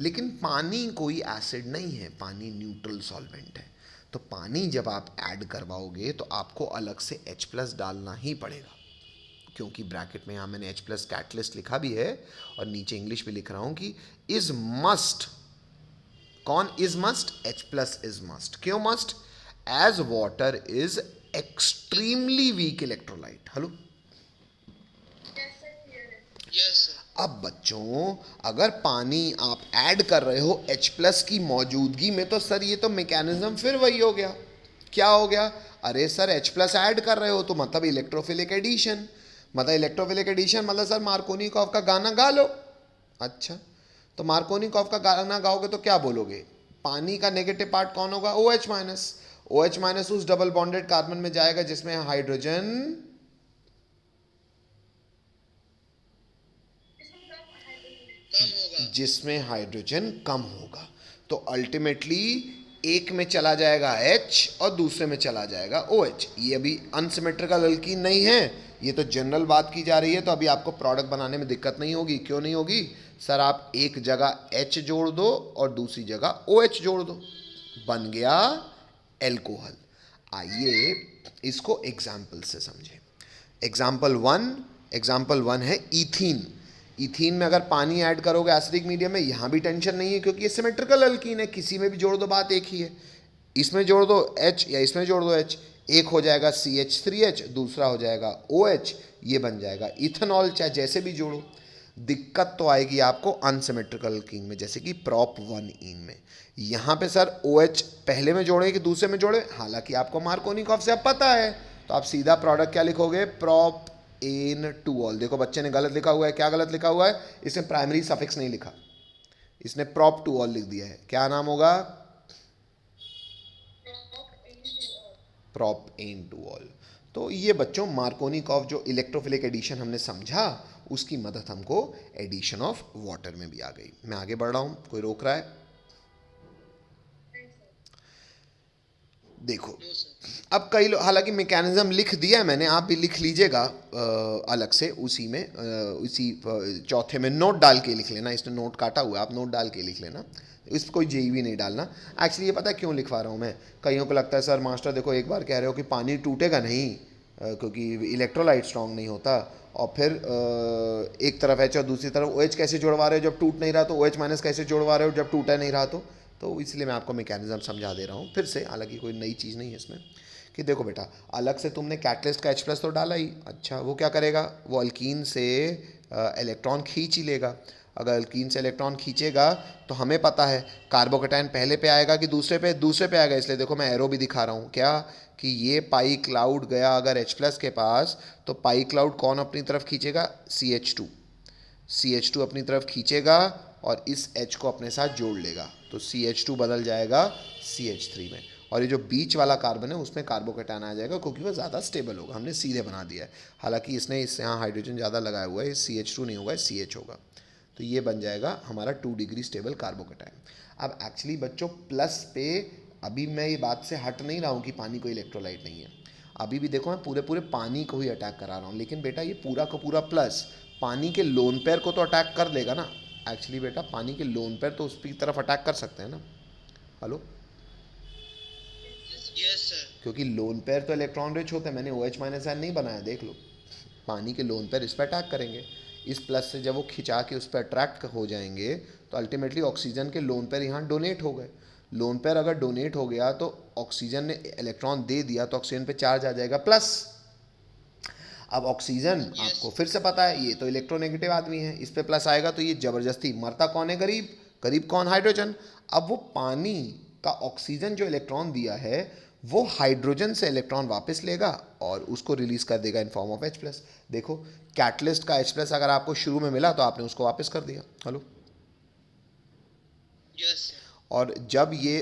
लेकिन पानी कोई एसिड नहीं है, पानी न्यूट्रल सॉल्वेंट है। तो पानी जब आप ऐड करवाओगे तो आपको अलग से H प्लस डालना ही पड़ेगा, क्योंकि ब्रैकेट में यहाँ मैंने H प्लस कैटलिस्ट लिखा भी है और नीचे इंग्लिश में लिख रहा हूँ कि इज मस्ट। कौन is must? H plus is must. क्यों must? As water is extremely weak electrolyte. Hello, yes sir. अब बच्चों अगर पानी आप ऐड कर रहे हो H प्लस की मौजूदगी में, तो सर ये तो मैकेनिज्म फिर वही हो गया। क्या हो गया? अरे सर H प्लस ऐड कर रहे हो तो मतलब इलेक्ट्रोफिलिक एडिशन, मतलब इलेक्ट्रोफिलिक एडिशन मतलब सर मार्कोनिकॉफ का गाना गा लो। अच्छा, तो मार्कोनिकॉफ का गाना गाओगे तो क्या बोलोगे? पानी का नेगेटिव पार्ट कौन होगा? OH minus. OH माइनस उस डबल बॉन्डेड कार्बन में जाएगा जिसमें हाइड्रोजन, कम होगा। जिसमें हाइड्रोजन कम होगा। तो अल्टीमेटली एक में चला जाएगा H और दूसरे में चला जाएगा OH। ये अभी अनसिमेट्रिकल अल्कीन नहीं है, ये तो जनरल बात की जा रही है। तो अभी आपको प्रोडक्ट बनाने में दिक्कत नहीं होगी। क्यों नहीं होगी? सर आप एक जगह H जोड़ दो और दूसरी जगह OH जोड़ दो, बन गया एल्कोहल। आइए इसको एग्जाम्पल से समझें। एग्जाम्पल वन है ईथीन। ईथीन में अगर पानी ऐड करोगे एसिडिक मीडियम में, यहाँ भी टेंशन नहीं है क्योंकि ये सिमेट्रिकल अल्कीन है, किसी में भी जोड़ दो बात एक ही है। इसमें जोड़ दो H या इसमें जोड़ दो H, एक हो जाएगा CH3H, दूसरा हो जाएगा OH, ये बन जाएगा इथेनॉल। चाहे जैसे भी जोड़ो, दिक्कत तो आएगी आपको अनसिमेट्रिकल अल्कीन में, जैसे कि prop 1ene में। यहाँ पे सर OH पहले में जोड़े कि दूसरे में जोड़े, हालांकि आपको मार्कोनिकॉफ से अब पता है, तो आप सीधा प्रोडक्ट क्या लिखोगे? prop N2ol। देखो बच्चे ने गलत लिखा हुआ है। क्या गलत लिखा हुआ है? इसने प्राइमरी सफिक्स नहीं लिखा, इसने prop 2ol लिख दिया है। क्या नाम होगा? prop N2ol। तो ये बच्चों मार्कोनिकॉफ जो इलेक्ट्रोफिलिक एडिशन हमने समझा, उसकी मदद हमको एडिशन ऑफ वाटर में भी आ गई। मैं आगे बढ़ रहा हूं, कोई रोक रहा है? देखो नो सर। अब कई लोग, हालांकि मैकेनिज्म लिख दिया है मैंने, आप भी लिख लीजिएगा अलग से उसी में, उसी चौथे में नोट डाल के लिख लेना। इसने नोट काटा हुआ है, आप नोट डाल के लिख लेना, इस कोई जेई भी नहीं डालना। एक्चुअली ये पता है क्यों लिखवा रहा हूँ मैं? कईयों को लगता है सर मास्टर देखो एक बार कह रहे हो कि पानी टूटेगा नहीं क्योंकि इलेक्ट्रोलाइट स्ट्रांग नहीं होता, और फिर एक तरफ H और दूसरी तरफ OH कैसे जोड़वा रहे हो जब टूट नहीं रहा, तो OH माइनस कैसे जोड़वा रहे हो जब टूटा नहीं रहा? तो इसलिए मैं आपको मैकेनिज्म समझा दे रहा हूँ फिर से, हालांकि कोई नई चीज़ नहीं है इसमें। कि देखो बेटा, अलग से तुमने कैटलिस्ट का H प्लस तो डाला ही, अच्छा वो क्या करेगा? वो अल्कीन से इलेक्ट्रॉन खींच ही लेगा। अगर अल्कीन से इलेक्ट्रॉन खींचेगा तो हमें पता है कार्बोकेटायन पहले पे आएगा कि दूसरे पे? दूसरे पे आएगा। इसलिए देखो मैं एरो भी दिखा रहा हूँ, क्या कि ये पाई क्लाउड गया अगर H प्लस के पास, तो पाई क्लाउड कौन अपनी तरफ खींचेगा? CH2 अपनी तरफ खींचेगा और इस H को अपने साथ जोड़ लेगा, तो CH2 बदल जाएगा CH3 में, और ये जो बीच वाला कार्बन है उसमें कार्बोकेटायन आ जाएगा क्योंकि वो ज़्यादा स्टेबल होगा। हमने सीधे बना दिया है, हालांकि इसने इस यहाँ हाइड्रोजन ज़्यादा लगाया हुआ है, CH2 नहीं होगा, CH होगा। तो ये बन जाएगा हमारा 2 डिग्री स्टेबल कार्बोकेटायन। अब एक्चुअली बच्चों प्लस पे, अभी मैं ये बात से हट नहीं रहा हूँ कि पानी कोई इलेक्ट्रोलाइट नहीं है, अभी भी देखो मैं पूरे पानी को ही अटैक करा रहा हूँ, लेकिन बेटा ये पूरा का पूरा प्लस पानी के लोन पेयर को तो अटैक कर देगा ना। एक्चुअली बेटा पानी के लोन पेयर तो उसकी तरफ अटैक कर सकते हैं ना। Hello, yes sir. क्योंकि लोन पेयर तो इलेक्ट्रॉन रिच होते हैं, मैंने OH माइनस आयन नहीं बनाया, देख लो। पानी के लोन पेयर इस पर अटैक करेंगे, इस प्लस से जब वो खिंचा के उस पर अट्रैक्ट हो जाएंगे तो अल्टीमेटली ऑक्सीजन के लोन पेयर यहाँ डोनेट हो गए। लोन पेयर अगर डोनेट हो गया तो ऑक्सीजन ने इलेक्ट्रॉन दे दिया तो ऑक्सीजन पे चार्ज आ जाएगा प्लस। अब ऑक्सीजन आपको फिर से पता है ये तो इलेक्ट्रोनेगेटिव आदमी है, इस पे प्लस आएगा तो ये जबरदस्ती मरता कौन है? करीब करीब कौन? हाइड्रोजन। अब वो पानी का ऑक्सीजन जो इलेक्ट्रॉन दिया है वो हाइड्रोजन से इलेक्ट्रॉन वापस लेगा और उसको रिलीज कर देगा in form of H plus. देखो कैटलिस्ट का H प्लस अगर आपको शुरू में मिला तो आपने उसको वापस कर दिया। Hello, yes sir. और जब ये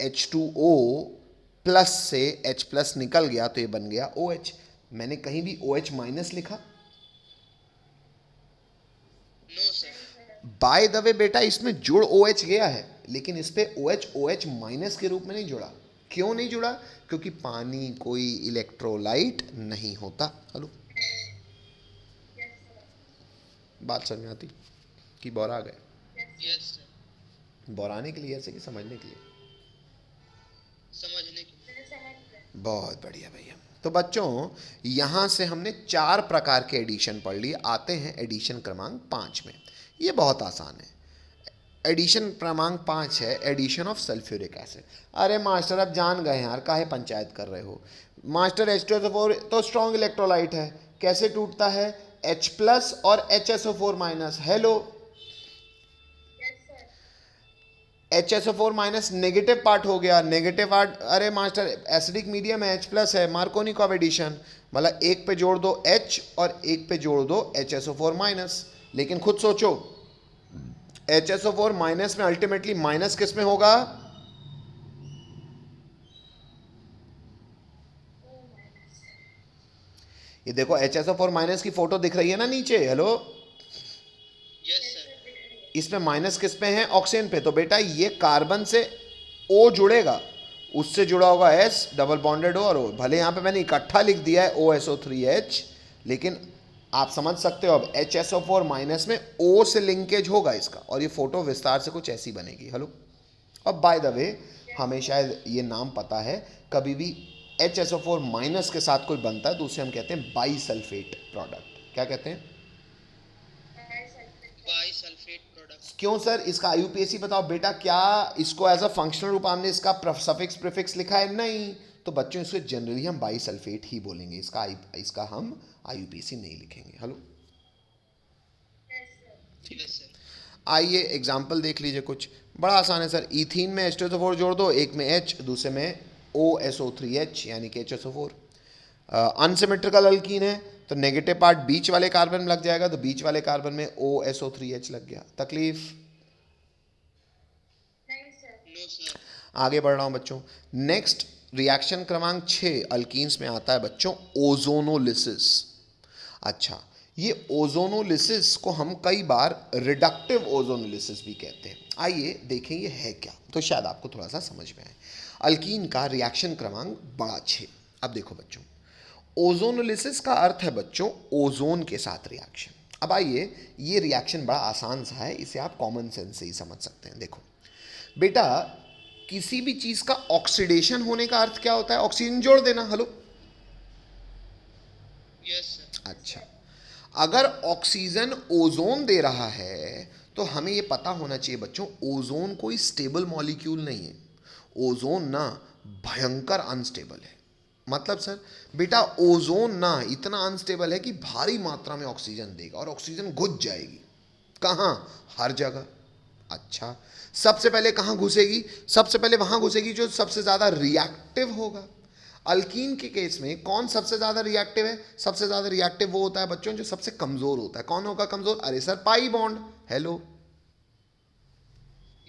H2O प्लस से H प्लस निकल गया तो ये बन गया OH। मैंने कहीं भी OH माइनस लिखा? No sir. By the way बेटा इसमें जुड़ OH गया है, लेकिन इस पे OH माइनस के रूप में नहीं जुड़ा। क्यों नहीं जुड़ा? क्योंकि पानी कोई इलेक्ट्रोलाइट नहीं होता। हेलो, बात समझ में आती कि बौरा गए? Yes sir. दोहराने के लिए ऐसे कि समझने के लिए? समझने की। बहुत बढ़िया भैया। तो बच्चों यहाँ से हमने 4 प्रकार के एडिशन पढ़ लिए। आते हैं एडिशन क्रमांक 5 में। ये बहुत आसान है। एडिशन क्रमांक 5 है एडिशन ऑफ सल्फ्यूरिक एसिड। अरे मास्टर अब जान गए यार, काहे पंचायत कर रहे हो मास्टर? H2SO4 तो स्ट्रॉन्ग इलेक्ट्रोलाइट है, कैसे टूटता है? H प्लस और HSO4 minus. Hello, HSO4 minus negative part हो गया, नेगेटिव पार्ट। अरे मास्टर एसिडिक मीडियम है, H प्लस है, मार्कोनिकॉव एडिशन, मतलब एक पे जोड़ दो H और एक पे जोड़ दो HSO4 माइनस। लेकिन खुद सोचो, HSO4 माइनस में अल्टीमेटली माइनस किस में होगा? ये देखो HSO4 माइनस की फोटो दिख रही है ना नीचे? Hello, yes sir. इसमें माइनस किस पे है? ऑक्सीजन पे। तो बेटा ये कार्बन से O जुड़ेगा, उससे जुड़ा होगा S, डबल बॉन्डेड हो और O। भले यहाँ पे मैंने इकट्ठा लिख दिया है OSO3H, लेकिन आप समझ सकते हो अब HSO4 माइनस में O से लिंकेज होगा इसका, और ये फोटो विस्तार से कुछ ऐसी बनेगी। हेलो, अब बाय द वे हमें शायद ये नाम पता है, कभी भी HSO4 माइनस के साथ कोई बनता है तो उसे हम कहते हैं बाईसल्फेट प्रोडक्ट। क्या कहते हैं? बाईसल्फेट प्रोडक्ट। क्यों सर? इसका IUPAC बताओ बेटा। क्या इसको एज अ फंक्शनल रूप हमने इसका सफिक्स प्रीफिक्स लिखा है? नहीं। तो बच्चों इसको जनरली हम बाईसल्फेट ही बोलेंगे, इसका हम IUPAC नहीं लिखेंगे। Hello, yes sir. आइए एग्जाम्पल देख लीजिए कुछ। बड़ा आसान है सर। इथीन में H2SO4 जोड़ दो, एक में H दूसरे में OSO3H यानी कि HSO4। अनसिमेट्रिकल अल्कीन है तो नेगेटिव पार्ट बीच वाले कार्बन में लग जाएगा, तो बीच वाले कार्बन में OSO3H लग गया। तकलीफ? No sir. आगे बढ़ रहा हूं बच्चों। नेक्स्ट रिएक्शन क्रमांक 6 अल्कीन्स में आता है बच्चों ओजोनोलिसिस। अच्छा, ये ओजोनोलिसिस को हम कई बार रिडक्टिव ओजोनोलिसिस भी कहते हैं। आइए देखें ये है क्या, तो शायद आपको थोड़ा सा समझ में आए। अल्कीन का रिएक्शन क्रमांक बड़ा 6। अब देखो बच्चों, ओजोनोलिसिस का अर्थ है बच्चों ओजोन के साथ रिएक्शन। अब आइए, ये रिएक्शन बड़ा आसान सा है, इसे आप कॉमन सेंस से ही समझ सकते हैं। देखो बेटा, किसी भी चीज का ऑक्सीडेशन होने का अर्थ क्या होता है? ऑक्सीजन जोड़ देना। Hello, yes sir. अच्छा, अगर ऑक्सीजन ओजोन दे रहा है तो हमें यह पता होना चाहिए बच्चों, ओजोन कोई स्टेबल मॉलिक्यूल नहीं है। ओजोन ना भयंकर अनस्टेबल है। मतलब सर बेटा, ओजोन ना इतना अनस्टेबल है कि भारी मात्रा में ऑक्सीजन देगा और ऑक्सीजन घुस जाएगी। कहाँ? हर जगह। अच्छा, सबसे पहले कहाँ घुसेगी? सबसे पहले वहाँ घुसेगी जो सबसे ज़्यादा रिएक्टिव होगा। अल्कीन के केस में कौन सबसे ज़्यादा रिएक्टिव है? सबसे ज़्यादा रिएक्टिव वो होता है बच्चों जो सबसे कमज़ोर होता है। कौन होगा कमज़ोर? अरे sir, pi bond. Hello,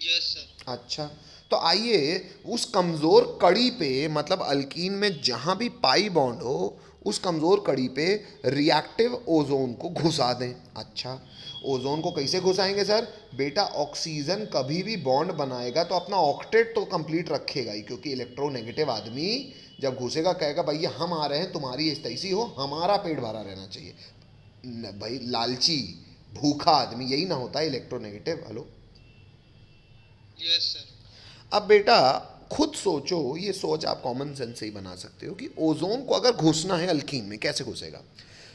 yes sir. अच्छा, तो आइए उस कमज़ोर कड़ी पे, मतलब अल्कीन में जहाँ भी पाई बॉन्ड हो, उस कमज़ोर कड़ी पे रिएक्टिव ओजोन को घुसा दें। अच्छा, ओजोन को कैसे घुसाएंगे सर? बेटा, ऑक्सीजन कभी भी बॉन्ड बनाएगा तो अपना ऑक्टेट तो कंप्लीट रखेगा ही, क्योंकि इलेक्ट्रोनेगेटिव आदमी जब घुसेगा कहेगा भैया हम आ रहे हैं, तुम्हारी तैसी हो, हमारा पेट भरा रहना चाहिए। भाई लालची भूखा आदमी यही ना होता है इलेक्ट्रोनेगेटिव। Hello, yes sir. अब बेटा खुद सोचो, ये सोच आप कॉमन सेंस से ही बना सकते हो कि ओजोन को अगर घुसना है अल्कीन में, कैसे घुसेगा?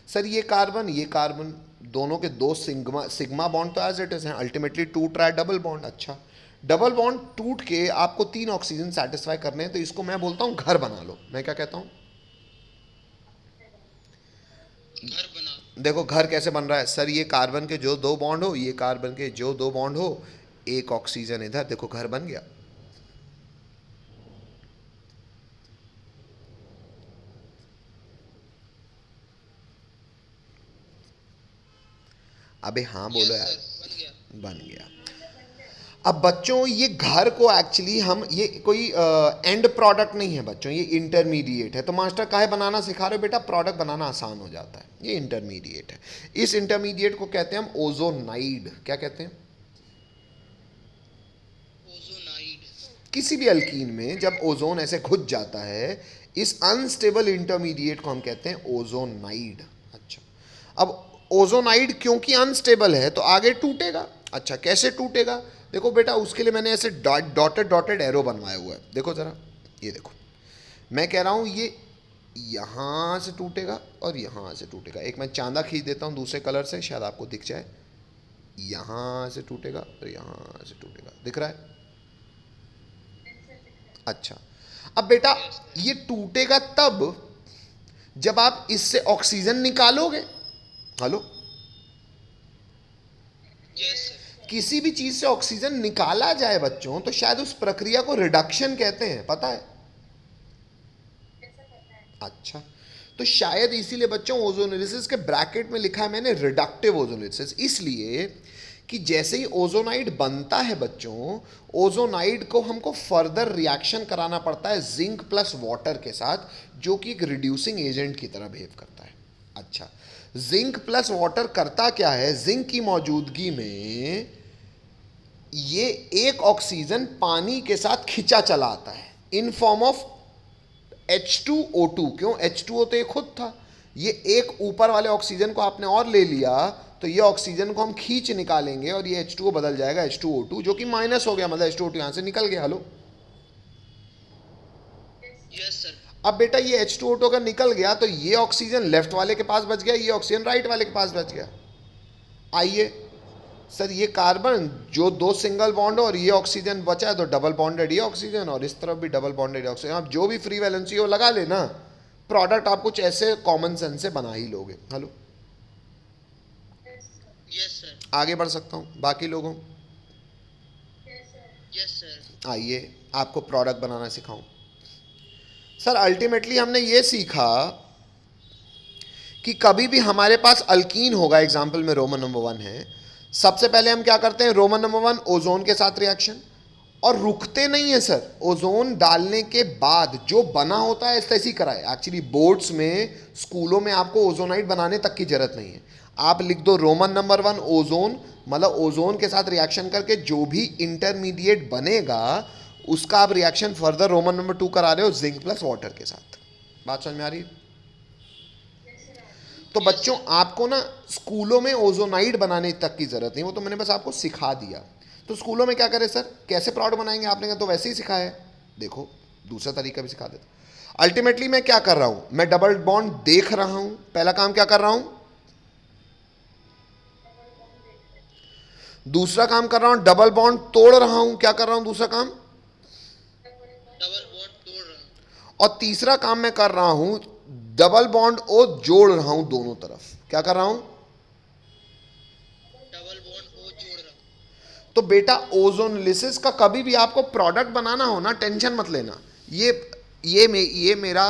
सर ये कार्बन दोनों के दो सिग्मा सिग्मा बॉन्ड तो एज इट इज हैं, अल्टीमेटली टूट रहा है डबल बॉन्ड। अच्छा, डबल बॉन्ड टूट के आपको 3 ऑक्सीजन सेटिस्फाई करने हैं, तो इसको मैं बोलता हूँ घर बना लो। मैं क्या कहता हूँ? घर बना। देखो घर कैसे बन रहा है सर? ये कार्बन के जो 2 बॉन्ड हो, ये कार्बन के जो 2 बॉन्ड हो, एक ऑक्सीजन इधर, देखो घर बन गया। अबे हाँ बोलो यस यार। सर, बन गया। बन गया। अब बच्चों ये घर को एक्चुअली हम, ये कोई एंड प्रोडक्ट नहीं है बच्चों, ये इंटरमीडिएट है। तो मास्टर काहे बनाना सिखा रहे हो? बेटा प्रोडक्ट बनाना आसान हो जाता है, ये इंटरमीडिएट है। इस इंटरमीडिएट को कहते हैं हम ओजोनाइड। क्या कहते हैं? ओजोनाइड। किसी भी अल्कीन में जब ओजोन ऐसे घुस जाता है, इस अनस्टेबल इंटरमीडिएट को हम कहते हैं ओजोनाइड। अच्छा, अब ओजोनाइड क्योंकि अनस्टेबल है तो आगे टूटेगा। अच्छा, कैसे टूटेगा? देखो बेटा, उसके लिए मैंने ऐसे डॉटेड डॉटेड एरो बनवाया हुआ है, देखो ज़रा, ये देखो। मैं कह रहा हूँ ये यहाँ से टूटेगा और यहाँ से टूटेगा। एक मैं चांदा खींच देता हूँ दूसरे कलर से, शायद आपको दिख जाए। यहाँ से टूटेगा और यहाँ से टूटेगा, दिख रहा है? अच्छा, अब बेटा ये टूटेगा तब जब आप इससे ऑक्सीजन निकालोगे। Hello, yes sir. किसी भी चीज से ऑक्सीजन निकाला जाए बच्चों, तो शायद उस प्रक्रिया को रिडक्शन कहते हैं, पता है? अच्छा, तो शायद इसीलिए बच्चों ओजोनोलिसिस के ब्रैकेट में लिखा है मैंने रिडक्टिव ओजोनोलिसिस, इसलिए कि जैसे ही ओजोनाइड बनता है बच्चों, ओजोनाइड को हमको फर्दर रिएक्शन कराना पड़ता है जिंक प्लस वाटर के साथ, जो कि एक रिड्यूसिंग एजेंट की तरह बिहेव करता है। अच्छा, जिंक प्लस वाटर करता क्या है? जिंक की मौजूदगी में ये एक ऑक्सीजन पानी के साथ खिंचा चला आता है इन फॉर्म ऑफ H2O2। क्यों? H2O तो ये खुद था, ये एक ऊपर वाले ऑक्सीजन को आपने और ले लिया, तो ये ऑक्सीजन को हम खींच निकालेंगे और ये H2O बदल जाएगा H2O2, जो कि माइनस हो गया, मतलब H2O2 यहां से निकल गया। Hello, yes sir. अब बेटा ये H2O2 अगर निकल गया तो ये ऑक्सीजन लेफ्ट वाले के पास बच गया, ये ऑक्सीजन राइट वाले के पास बच गया। आइए सर, ये कार्बन जो दो सिंगल बॉन्ड और ये ऑक्सीजन बचा है, तो डबल बॉन्डेड ये ऑक्सीजन और इस तरफ भी डबल बॉन्डेड ऑक्सीजन। आप जो भी फ्री वैलेंसी हो लगा लेना, प्रोडक्ट आप कुछ ऐसे कॉमन सेंस से बना ही लोगे। Hello, yes sir. आगे बढ़ सकता हूँ बाकी लोगों? Yes sir. आइए आपको प्रोडक्ट बनाना सिखाऊं। सर अल्टीमेटली हमने ये सीखा कि कभी भी हमारे पास अल्कीन होगा, एग्जाम्पल में रोमन नंबर 1 है, सबसे पहले हम क्या करते हैं? रोमन नंबर 1 ओजोन के साथ रिएक्शन, और रुकते नहीं है सर। ओजोन डालने के बाद जो बना होता है ऐसे ही कराए। एक्चुअली बोर्ड्स में, स्कूलों में आपको ओजोनाइड बनाने तक की जरूरत नहीं है, आप लिख दो रोमन नंबर 1 ओजोन, मतलब ओजोन के साथ रिएक्शन करके जो भी इंटरमीडिएट बनेगा उसका आप रिएक्शन फर्दर रोमन नंबर 2 करा रहे हो जिंक प्लस वाटर के साथ। बात समझ में आ रही है? तो बच्चों आपको ना स्कूलों में ओजोनाइड बनाने तक की जरूरत नहीं, वो तो मैंने बस आपको सिखा दिया। तो स्कूलों में क्या करें सर, कैसे प्रोडक्ट बनाएंगे? आपने कहा तो वैसे ही सिखाया है, देखो दूसरा तरीका भी सिखा देता। अल्टीमेटली मैं क्या कर रहा हूं? मैं डबल बॉन्ड देख रहा हूं। पहला काम क्या कर रहा हूं? दूसरा काम कर रहा हूं डबल बॉन्ड तोड़ रहा हूं। क्या कर रहा हूं दूसरा काम? डबल बॉन्ड तोड़ रहा हूँ। और तीसरा काम मैं कर रहा हूं डबल बॉन्ड ओ जोड़ रहा हूं दोनों तरफ। क्या कर रहा हूं? डबल बॉन्ड ओ जोड़ रहा हूँ। तो बेटा ओजोनलिसिस का कभी भी आपको प्रोडक्ट बनाना हो ना, टेंशन मत लेना। ये मेरा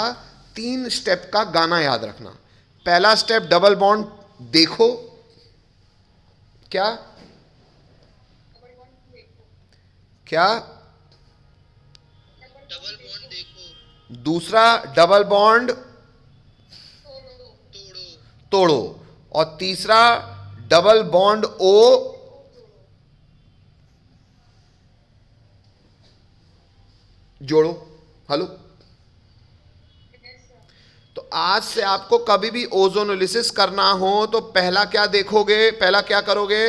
3 स्टेप का गाना याद रखना। पहला स्टेप डबल बॉन्ड देखो, क्या क्या? डबल बॉन्ड देखो। दूसरा डबल बॉन्ड तोड़ो। तोड़ो, और तीसरा डबल बॉन्ड ओ जोड़ो। हेलो, तो आज से आपको कभी भी ओजोनोलिसिस करना हो तो पहला क्या देखोगे? पहला क्या करोगे?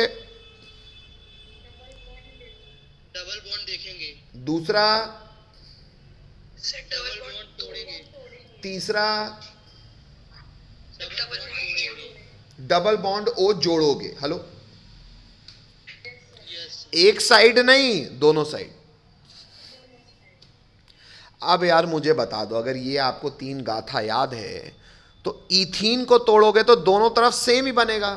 डबल बॉन्ड देखेंगे। दूसरा, डबल बॉन्ड तोड़ेंगे। तीसरा डबल बॉन्ड तोड़ेंगे। डबल बॉन्ड ओ जोड़ोगे। Hello, yes. एक साइड नहीं, दोनों साइड। अब यार मुझे बता दो, अगर ये आपको 3 गाथा याद है तो इथीन को तोड़ोगे तो दोनों तरफ सेम ही बनेगा।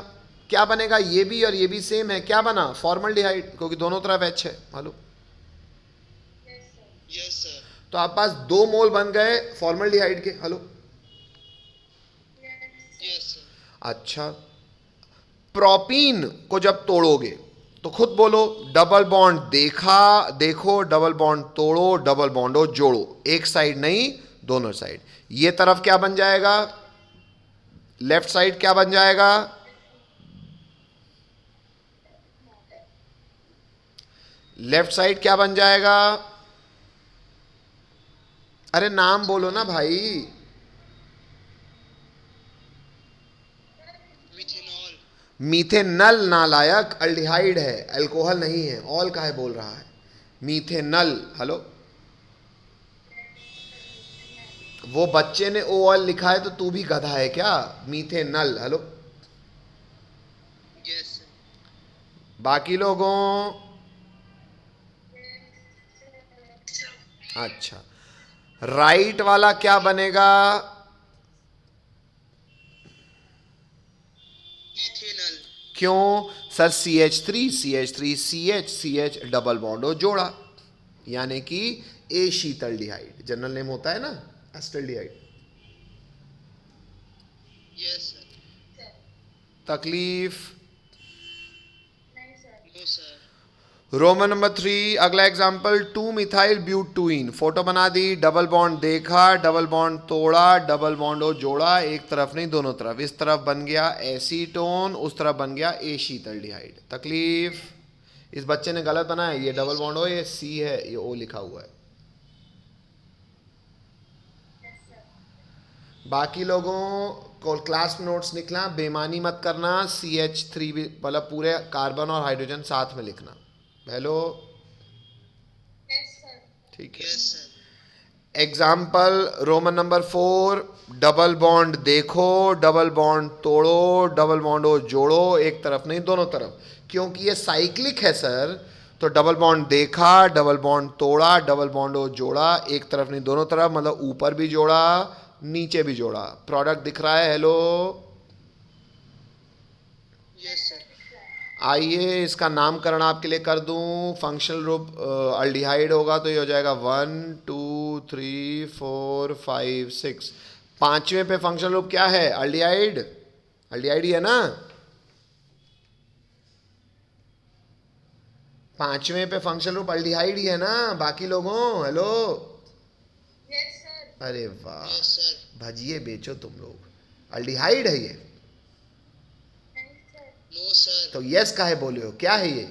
क्या बनेगा? ये भी और ये भी सेम है। क्या बना? फॉर्मल्डिहाइड, क्योंकि दोनों तरफ H है। Hello, yes sir. तो आप पास 2 मोल बन गए फॉर्मल्डिहाइड के। Hello, yes sir. अच्छा, प्रोपीन को जब तोड़ोगे तो खुद बोलो, डबल बॉन्ड देखा, देखो, डबल बॉन्ड तोड़ो, डबल बॉन्ड हो जोड़ो। एक साइड नहीं, दोनों साइड। ये तरफ क्या बन जाएगा? लेफ्ट साइड क्या बन जाएगा? लेफ्ट साइड क्या बन जाएगा? अरे नाम बोलो ना भाई। मिथेनॉल। मीथेनल नालायक अल्डिहाइड है, अल्कोहल नहीं है। ऑल का है बोल रहा है, मीथेनल। हेलो, वो बच्चे ने ओ ऑल लिखा है तो तू भी गधा है क्या? मीथेनल। Hello, Yes. बाकी लोगों, अच्छा, राइट वाला क्या बनेगा? Ethanol. क्यों sir? CH3 CH3 CH CH double bond हो जोड़ा, यानी कि ए शीतल्डिहाइड। जनरल नेम होता है ना एसिटल्डिहाइड। Yes, sir. तकलीफ? No, sir. रोमन नंबर 3, अगला एग्जांपल, 2 मिथाइल ब्यूटूइन। फोटो बना दी, डबल बॉन्ड देखा, डबल बॉन्ड तोड़ा, डबल बॉन्ड हो जोड़ा, एक तरफ नहीं दोनों तरफ। इस तरफ बन गया एसीटोन, उस तरफ बन गया ए शीतल्डिहाइड। तकलीफ? इस बच्चे ने गलत बनाया, ये डबल बॉन्ड हो, ये सी है, ये ओ लिखा हुआ है। बाकी लोगों को क्लास नोट्स लिखना, बेमानी मत करना। CH3 भी मतलब पूरे कार्बन और हाइड्रोजन साथ में लिखना। हेलो, ठीक है। Yes, sir. Example Roman number 4, double bond देखो, डबल बॉन्ड तोड़ो, डबल बॉन्ड हो जोड़ो, एक तरफ नहीं दोनों तरफ, क्योंकि ये साइक्लिक है सर। तो डबल बॉन्ड देखा, डबल बॉन्ड तोड़ा, डबल बॉन्ड हो जोड़ा, एक तरफ नहीं दोनों तरफ, मतलब ऊपर भी जोड़ा नीचे भी जोड़ा। प्रोडक्ट दिख रहा है? Hello, Yes, sir. आइए इसका नामकरण आपके लिए कर दूं। फंक्शनल ग्रुप अल्डिहाइड होगा तो ये हो जाएगा 1 2 3 4 5 6। पांचवें पे फंक्शनल ग्रुप क्या है? अल्डिहाइड। अल्डिहाइड ही है ना? पांचवें पे फंक्शनल ग्रुप अल्डिहाइड ही है ना? बाकी लोगों हेलो, अरे वाह, Yes, sir. भजिए बेचो तुम लोग। अल्डिहाइड है ये। No, sir. तो यस काहे बोले हो? क्या है ये?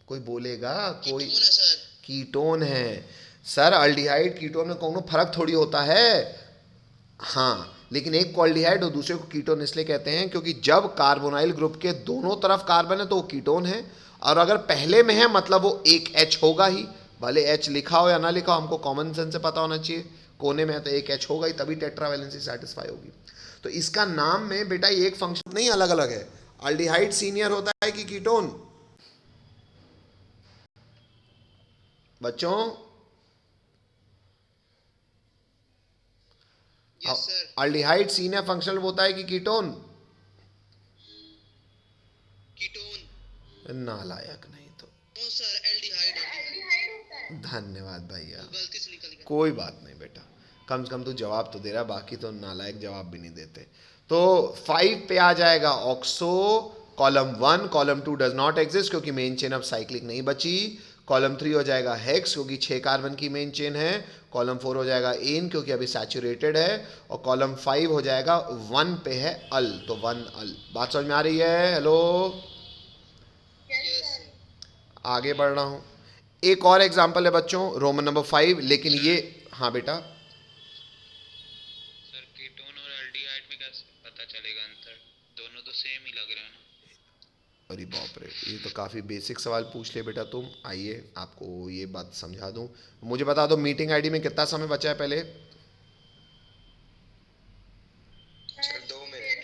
कोई बोलेगा? कोई? Ketone है, sir. कीटोन है सर। अल्डिहाइड कीटोन में कोनो फर्क थोड़ी होता है। हाँ, लेकिन एक को अल्डिहाइड और दूसरे को कीटोन इसलिए कहते हैं क्योंकि जब कार्बोनाइल ग्रुप के दोनों तरफ कार्बन है तो वो कीटोन है, और अगर पहले में है मतलब वो एक H होगा ही, भले H लिखा हो या ना लिखा हो, हमको कॉमन सेंस से पता होना चाहिए। कोने में है तो एक H होगा ही, तभी टेट्रावैलेंसी सेटिस्फाई होगी। तो इसका नाम में बेटा ये एक फंक्शन नहीं, अलग अलग है। अल्डिहाइड सीनियर होता है कि कीटोन? बच्चों, Yes, sir. Aldehyde senior functional होता है कि कीटोन? Ketone. नालायक नहीं तो। No, sir. Aldehyde. धन्यवाद भैया, गलती से निकल गया. कोई बात नहीं बेटा, कम से कम तू जवाब तो दे रहा, बाकी तो नालायक जवाब भी नहीं देते। तो 5 पे आ जाएगा oxo. Column 1, column 2 does not exist क्योंकि मेन चेन अब साइक्लिक नहीं बची। कॉलम 3 हो जाएगा हेक्स क्योंकि 6 कार्बन की मेन चेन है। कॉलम 4 हो जाएगा एन क्योंकि अभी सैचुरेटेड है। और कॉलम 5 हो जाएगा 1 पे है अल, तो 1 अल। बात समझ में आ रही है? Hello, Yes, sir. आगे बढ़ रहा हूँ। एक और एग्जाम्पल है बच्चों, रोमन नंबर 5, लेकिन ये, हाँ बेटा, सर कीटोन और एल्डिहाइड में कैसे पता चलेगा अंतर? दोनों तो सेम ही लग रहे हैं ना। अरे बाप रे, ये तो काफ़ी बेसिक सवाल पूछ लिए बेटा तुम। आइए आपको ये बात समझा दूं। मुझे बता दो मीटिंग आईडी में कितना समय बचा है पहले? Sir 2 minute.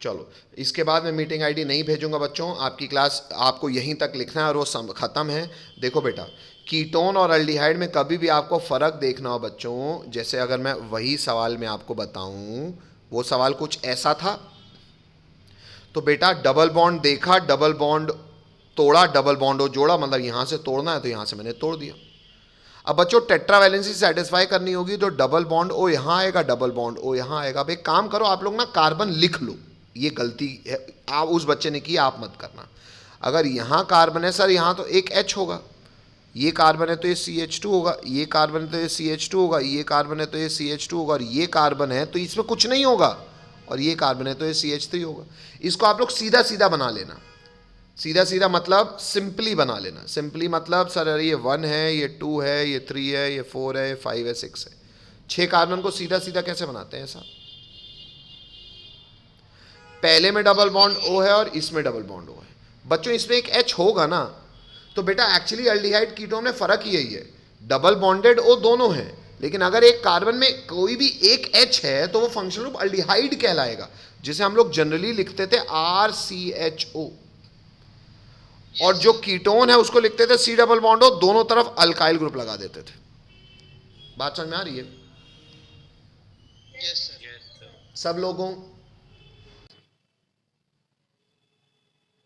चलो, इसके बाद मैं मीटिंग आईडी नहीं भेजूंगा बच्चों, आपकी क्लास आपको यहीं तक लिखना है और वो ख़त्म है। देखो बेटा, कीटोन और अल्डिहाइड में कभी भी आपको फ़र्क देखना हो बच्चों, जैसे अगर मैं वही सवाल में आपको बताऊं, वो सवाल कुछ ऐसा था, तो बेटा डबल बॉन्ड देखा, डबल बॉन्ड तोड़ा, डबल बॉन्ड हो जोड़ा, मतलब यहाँ से तोड़ना है तो यहाँ से मैंने तोड़ दिया। अब बच्चों टेट्रावैलेंसी सेटिस्फाई करनी होगी तो डबल बॉन्ड ओ यहाँ आएगा, डबल बॉन्ड ओ यहाँ आएगा। अब एक काम करो, आप लोग ना कार्बन लिख लो, ये गलती है आप उस बच्चे ने की, आप मत करना। अगर यहाँ कार्बन है सर, यहाँ तो एक H होगा, ये कार्बन है तो ये CH2 होगा, ये कार्बन है तो ये CH2 होगा, ये कार्बन है तो ये CH2 होगा, और ये कार्बन है तो इसमें कुछ नहीं होगा, और ये कार्बन है तो ये CH3 होगा। इसको आप लोग सीधा सीधा बना लेना। सीधा सीधा मतलब सिंपली बना लेना। सिंपली मतलब सर अरे ये 1 है, ये 2 है, ये 3 है, ये 4 है, 5 है, 6 है। 6 कार्बन को सीधा सीधा कैसे बनाते हैं साहब? पहले में डबल बॉन्ड O है और इसमें डबल बॉन्ड O है। बच्चों इसमें एक H होगा ना, तो बेटा एक्चुअली एल्डिहाइड कीटोन में फर्क यही है, डबल बॉन्डेड O दोनों है, लेकिन अगर एक कार्बन में कोई भी एक H है तो वो फंक्शनल ग्रुप एल्डिहाइड कहलाएगा, जिसे हम लोग जनरली लिखते थे RCHO। और जो कीटोन है उसको लिखते थे C डबल बॉन्ड O, दोनों तरफ अल्काइल ग्रुप लगा देते थे। बात समझ में आ रही है यस सर। Yes sir. सब लोगों?